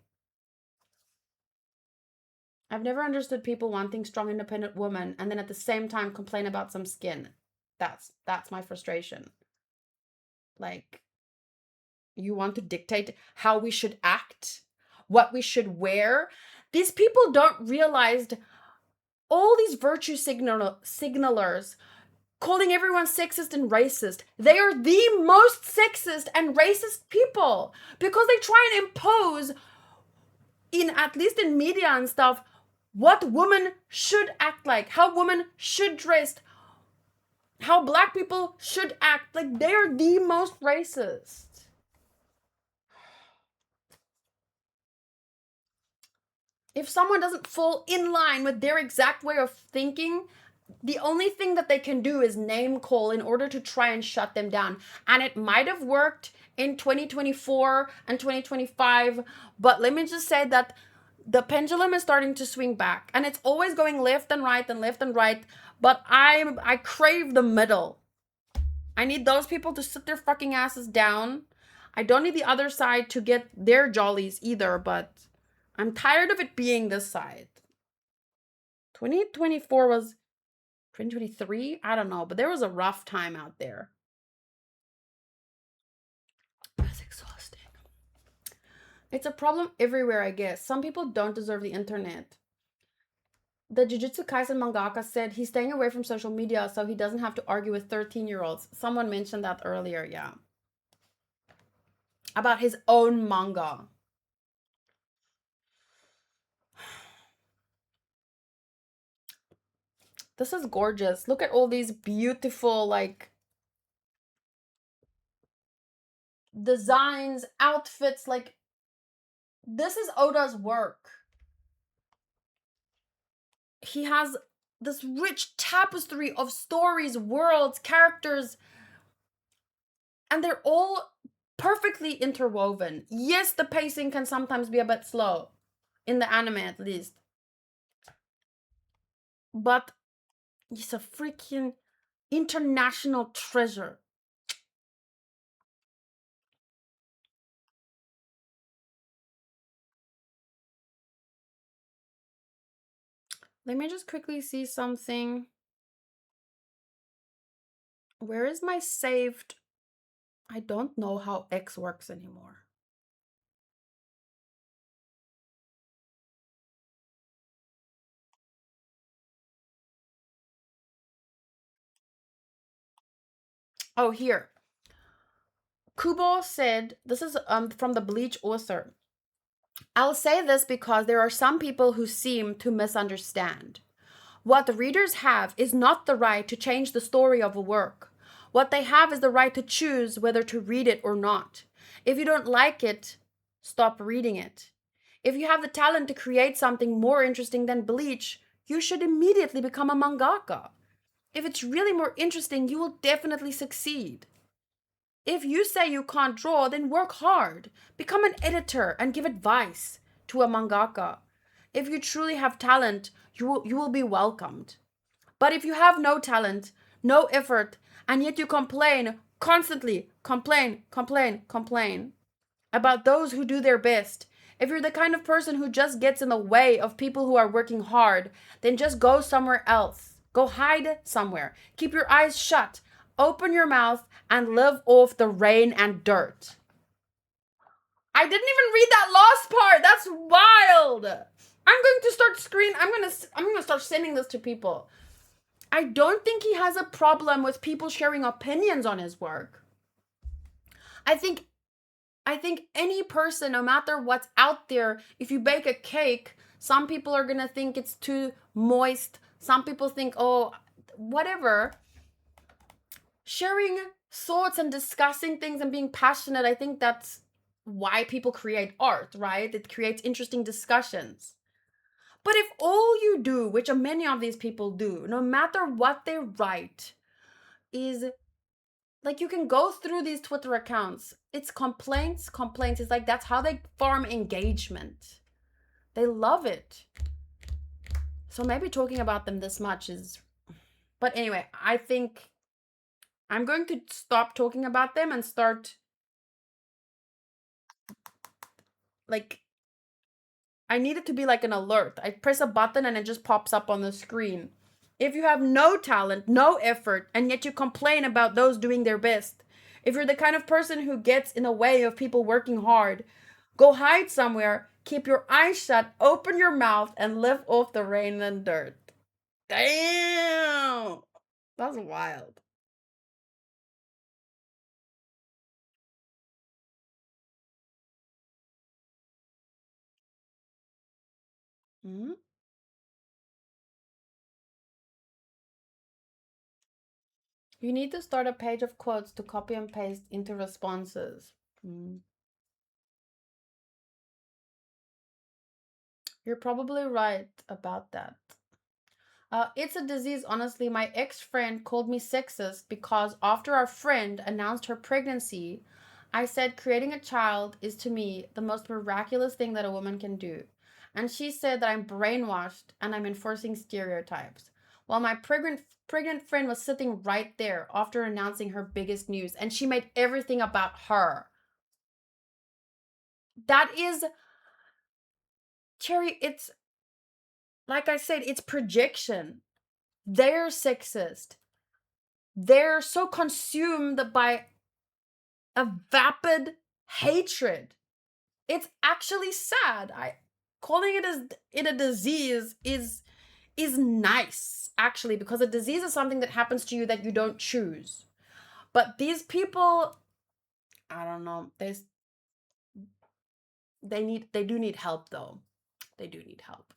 Speaker 1: I've never understood people wanting strong, independent women and then at the same time complain about some skin. That's my frustration. Like, you want to dictate how we should act, what we should wear. These people don't realize all these virtue signalers calling everyone sexist and racist. They are the most sexist and racist people, because they try and impose, in at least in media and stuff, what women should act like, how women should dress, how black people should act. Like, they are the most racist. If someone doesn't fall in line with their exact way of thinking, the only thing that they can do is name call in order to try and shut them down. And it might have worked in 2024 and 2025, but let me just say that the pendulum is starting to swing back, and it's always going left and right and left and right, but I crave the middle. I need those people to sit their fucking asses down. I don't need the other side to get their jollies either, but I'm tired of it being this side. 2024 was 2023? I don't know, but there was a rough time out there. That's exhausting. It's a problem everywhere, I guess. Some people don't deserve the internet. The Jujutsu Kaisen mangaka said he's staying away from social media so he doesn't have to argue with 13-year-olds. Someone mentioned that earlier, yeah. About his own manga. This is gorgeous. Look at all these beautiful, like, designs, outfits. Like, this is Oda's work. He has this rich tapestry of stories, worlds, characters, and they're all perfectly interwoven. Yes, the pacing can sometimes be a bit slow, in the anime at least. But he's a freaking international treasure. Let me just quickly see something. Where is my saved? I don't know how X works anymore. Oh, here. Kubo said, this is from the Bleach author. I'll say this because there are some people who seem to misunderstand. What the readers have is not the right to change the story of a work. What they have is the right to choose whether to read it or not. If you don't like it, stop reading it. If you have the talent to create something more interesting than Bleach, you should immediately become a mangaka. If it's really more interesting, you will definitely succeed. If you say you can't draw, then work hard. Become an editor and give advice to a mangaka. If you truly have talent, you will be welcomed. But if you have no talent, no effort, and yet you complain constantly, complain about those who do their best, if you're the kind of person who just gets in the way of people who are working hard, then just go somewhere else. Go hide somewhere. Keep your eyes shut. Open your mouth and live off the rain and dirt. I didn't even read that last part. That's wild. I'm going to start I'm going to start sending this to people. I don't think he has a problem with people sharing opinions on his work. I think any person, no matter what's out there, if you bake a cake, some people are going to think it's too moist. Some people think, oh, whatever. Sharing thoughts and discussing things and being passionate, I think that's why people create art, right? It creates interesting discussions. But if all you do, which many of these people do, no matter what they write, is like you can go through these Twitter accounts. It's complaints. It's like that's how they farm engagement. They love it. So maybe talking about them this much is. But anyway, I think I'm going to stop talking about them and start. Like, I need it to be like an alert. I press a button and it just pops up on the screen. If you have no talent, no effort, and yet you complain about those doing their best, if you're the kind of person who gets in the way of people working hard, go hide somewhere, keep your eyes shut, open your mouth, and live off the rain and dirt. Damn! That's wild. Mhm. You need to start a page of quotes to copy and paste into responses. Mm. You're probably right about that. It's a disease, honestly. My ex friend called me sexist because after our friend announced her pregnancy, I said creating a child is to me the most miraculous thing that a woman can do. And she said that I'm brainwashed and I'm enforcing stereotypes. While my pregnant friend was sitting right there after announcing her biggest news, and she made everything about her. That is, Cherry, it's like I said, it's projection. They're sexist. They're so consumed by a vapid hatred. It's actually sad. I calling it as it a disease is nice actually, because a disease is something that happens to you that you don't choose. But these people, I don't know, they do need help though. They do need help.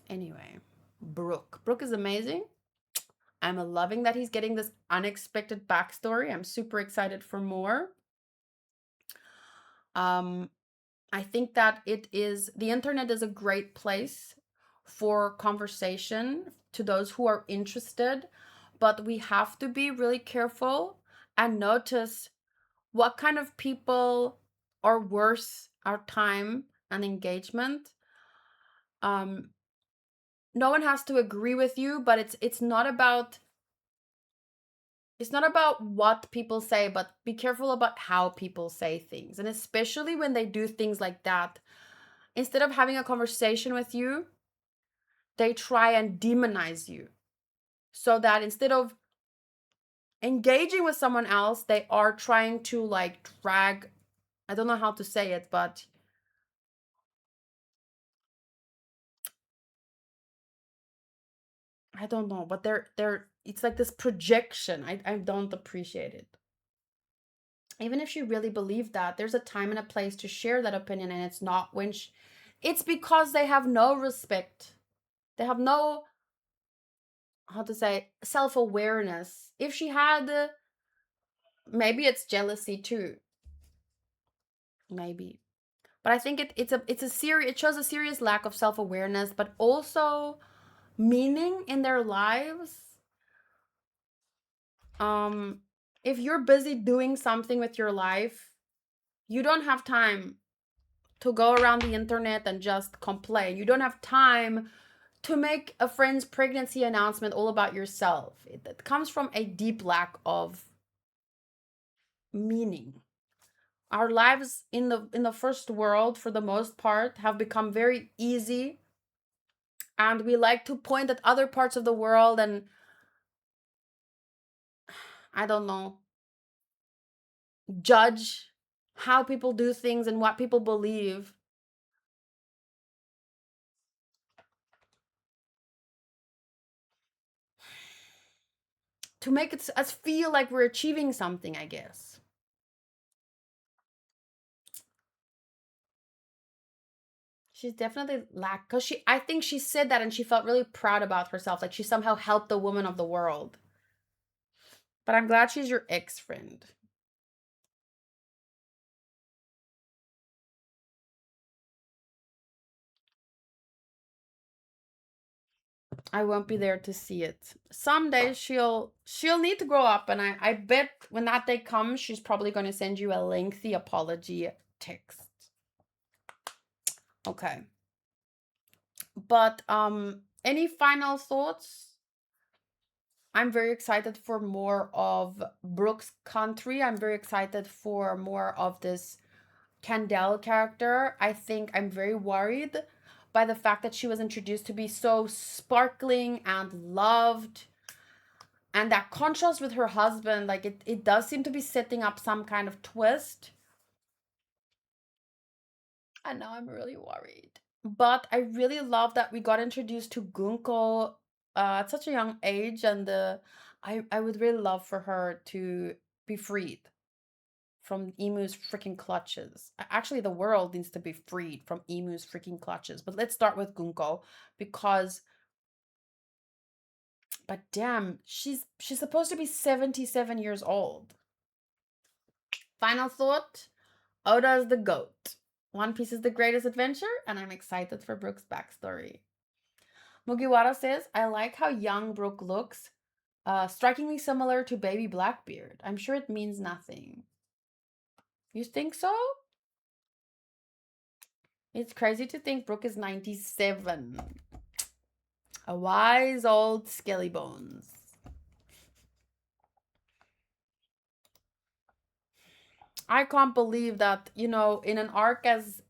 Speaker 1: Anyway, Brook is amazing. I'm loving that he's getting this unexpected backstory. I'm super excited for more. Um, I think that the internet is a great place for conversation to those who are interested, but we have to be really careful and notice what kind of people are worth our time and engagement. Um, no one has to agree with you, but it's not about what people say, but be careful about how people say things. And especially when they do things like that, instead of having a conversation with you, they try and demonize you. So that instead of engaging with someone else, they are trying to like drag, I don't know how to say it, but I don't know, but they're it's like this projection. I don't appreciate it. Even if she really believed that, there's a time and a place to share that opinion, and it's not it's because they have no respect. They have no how to say, self-awareness. If she had, maybe it's jealousy too, maybe. But I think it's a serious, it shows a serious lack of self-awareness, but also meaning in their lives. Um if you're busy doing something with your life, you don't have time to go around the internet and just complain. You don't have time to make a friend's pregnancy announcement all about yourself. It comes from a deep lack of meaning. Our lives in the first world, for the most part, have become very easy, and we like to point at other parts of the world and, I don't know, judge how people do things and what people believe to make it us feel like we're achieving something, I guess. She's definitely lack, because I think she said that and she felt really proud about herself, like she somehow helped the woman of the world. But I'm glad she's your ex friend. I won't be there to see it. Someday she'll need to grow up, and I bet when that day comes, she's probably going to send you a lengthy apology text. Okay. But any final thoughts? I'm very excited for more of Brook's country. I'm very excited for more of this Candle character. I think I'm very worried by the fact that she was introduced to be so sparkling and loved. And that contrast with her husband, like it does seem to be setting up some kind of twist. And now I'm really worried. But I really love that we got introduced to Gunko at such a young age, and I would really love for her to be freed from Emu's freaking clutches. Actually, the world needs to be freed from Emu's freaking clutches. But let's start with Gunko, because, but damn, she's supposed to be 77 years old. Final thought: Oda is the GOAT. One Piece is the greatest adventure, and I'm excited for Brook's backstory. Mugiwara says, I like how young Brook looks, strikingly similar to baby Blackbeard. I'm sure it means nothing. You think so? It's crazy to think Brook is 97. A wise old skelly bones. I can't believe that, in an arc as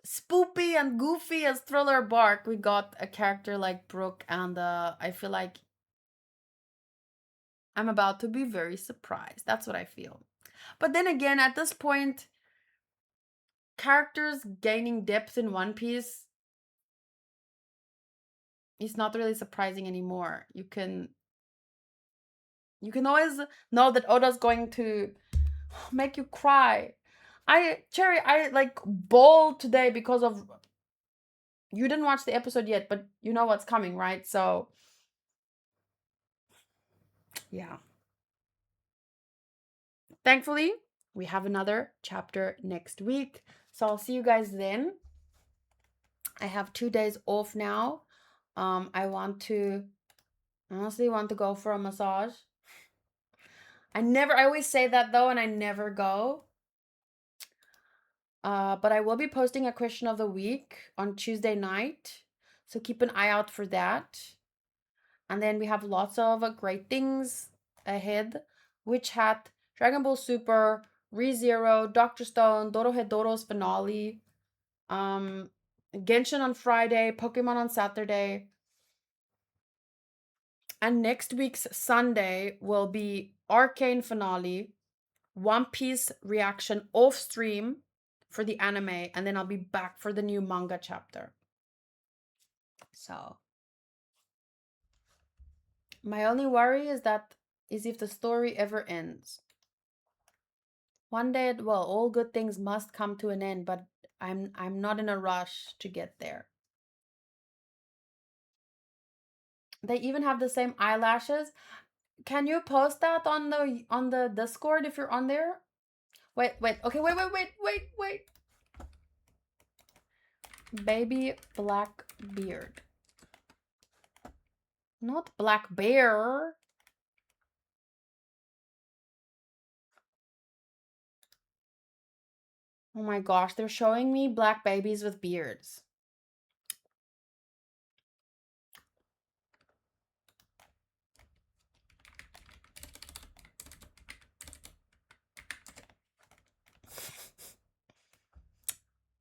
Speaker 1: spoopy and goofy as Thriller Bark, we got a character like Brook, and I feel like I'm about to be very surprised. That's what I feel. But then again, at this point, characters gaining depth in One Piece is not really surprising anymore. You can always know that Oda's going to make you cry. I like bawled today because of, you didn't watch the episode yet, but you know what's coming, right? So yeah. Thankfully, we have another chapter next week. So I'll see you guys then. I have 2 days off now. I honestly want to go for a massage. I always say that though, and I never go. But I will be posting a question of the week on Tuesday night. So keep an eye out for that. And then we have lots of great things ahead. Witch Hat, Dragon Ball Super, ReZero, Doctor Stone, Dorohedoro's finale, Genshin on Friday, Pokemon on Saturday. And next week's Sunday will be Arcane finale, One Piece reaction off stream for the anime, and then I'll be back for the new manga chapter. So my only worry is if the story ever ends. One day, well, all good things must come to an end, but I'm not in a rush to get there. They even have the same eyelashes. Can you post that on the Discord if you're on there? Wait. Okay, wait. Baby black beard. Not black bear. Oh my gosh, they're showing me black babies with beards.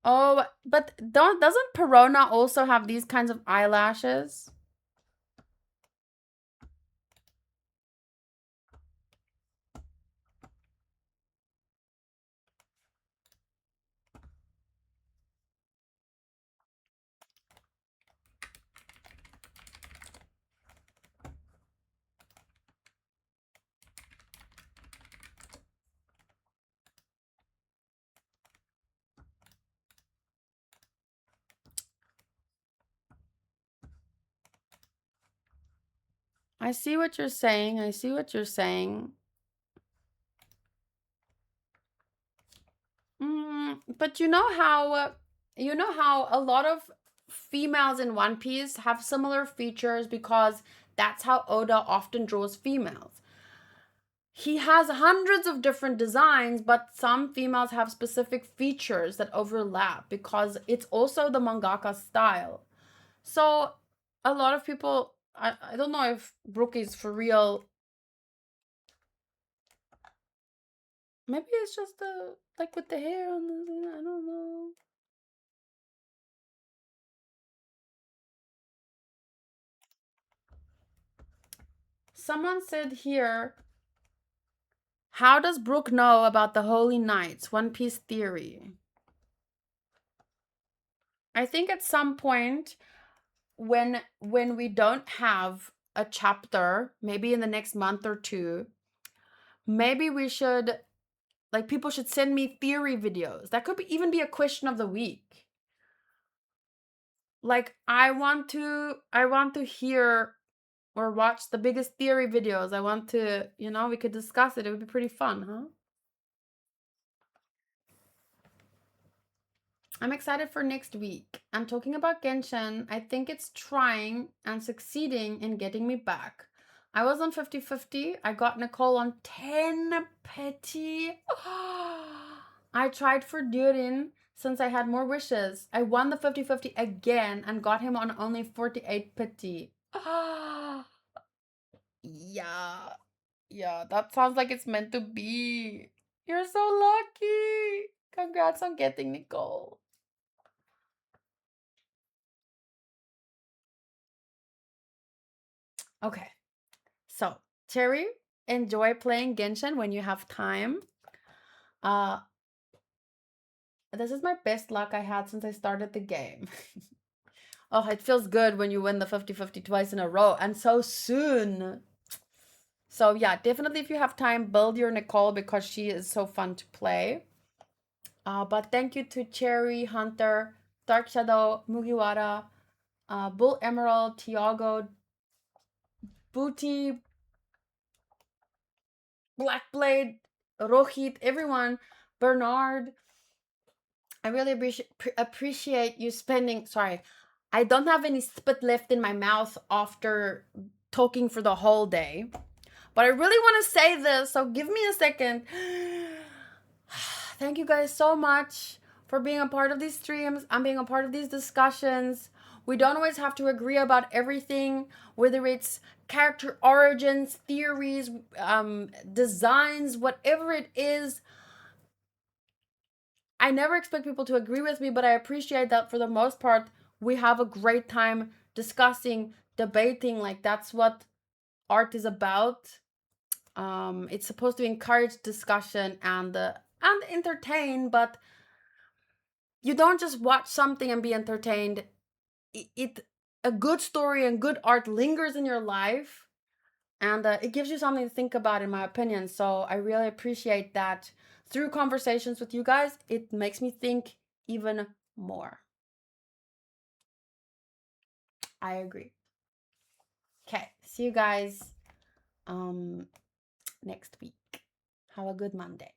Speaker 1: Oh, but doesn't Perona also have these kinds of eyelashes? I see what you're saying. I see what you're saying. But you know how a lot of females in One Piece have similar features because that's how Oda often draws females. He has hundreds of different designs, but some females have specific features that overlap because it's also the mangaka style. So a lot of people, I don't know if Brook is for real. Maybe it's just the like with the hair on the, I don't know. Someone said here, how does Brook know about the Holy Knights? One Piece theory. I think at some point when we don't have a chapter, maybe in the next month or two, maybe we should like people should send me theory videos. That could even be a question of the week. Like I want to hear or watch the biggest theory videos. I want to, we could discuss it. It would be pretty fun, huh? I'm excited for next week. I'm talking about Genshin. I think it's trying and succeeding in getting me back. I was on 50-50. I got Nicole on 10 petty. I tried for Durin since I had more wishes. I won the 50-50 again and got him on only 48 petty. Yeah. Yeah, that sounds like it's meant to be. You're so lucky. Congrats on getting Nicole. Okay. So, Cherry, enjoy playing Genshin when you have time. Uh this is my best luck I had since I started the game. Oh, it feels good when you win the 50-50 twice in a row and so soon. So, yeah, definitely if you have time, build your Nicole because she is so fun to play. But thank you to Cherry, Hunter, Dark Shadow, Mugiwara, Bull Emerald, Tiago, Booty, Blackblade, Rohit, everyone, Bernard. I really appreciate you spending. Sorry, I don't have any spit left in my mouth after talking for the whole day, but I really want to say this, so give me a second. Thank you guys so much for being a part of these streams and being a part of these discussions. We don't always have to agree about everything, whether it's character origins, theories, designs, whatever it is. I never expect people to agree with me, but I appreciate that for the most part, we have a great time discussing, debating. Like, that's what art is about. It's supposed to encourage discussion and entertain, but you don't just watch something and be entertained. It a good story and good art lingers in your life, and it gives you something to think about, in my opinion. So I really appreciate that. Through conversations with you guys, it makes me think even more. I agree. Okay, see you guys next week. Have a good Monday.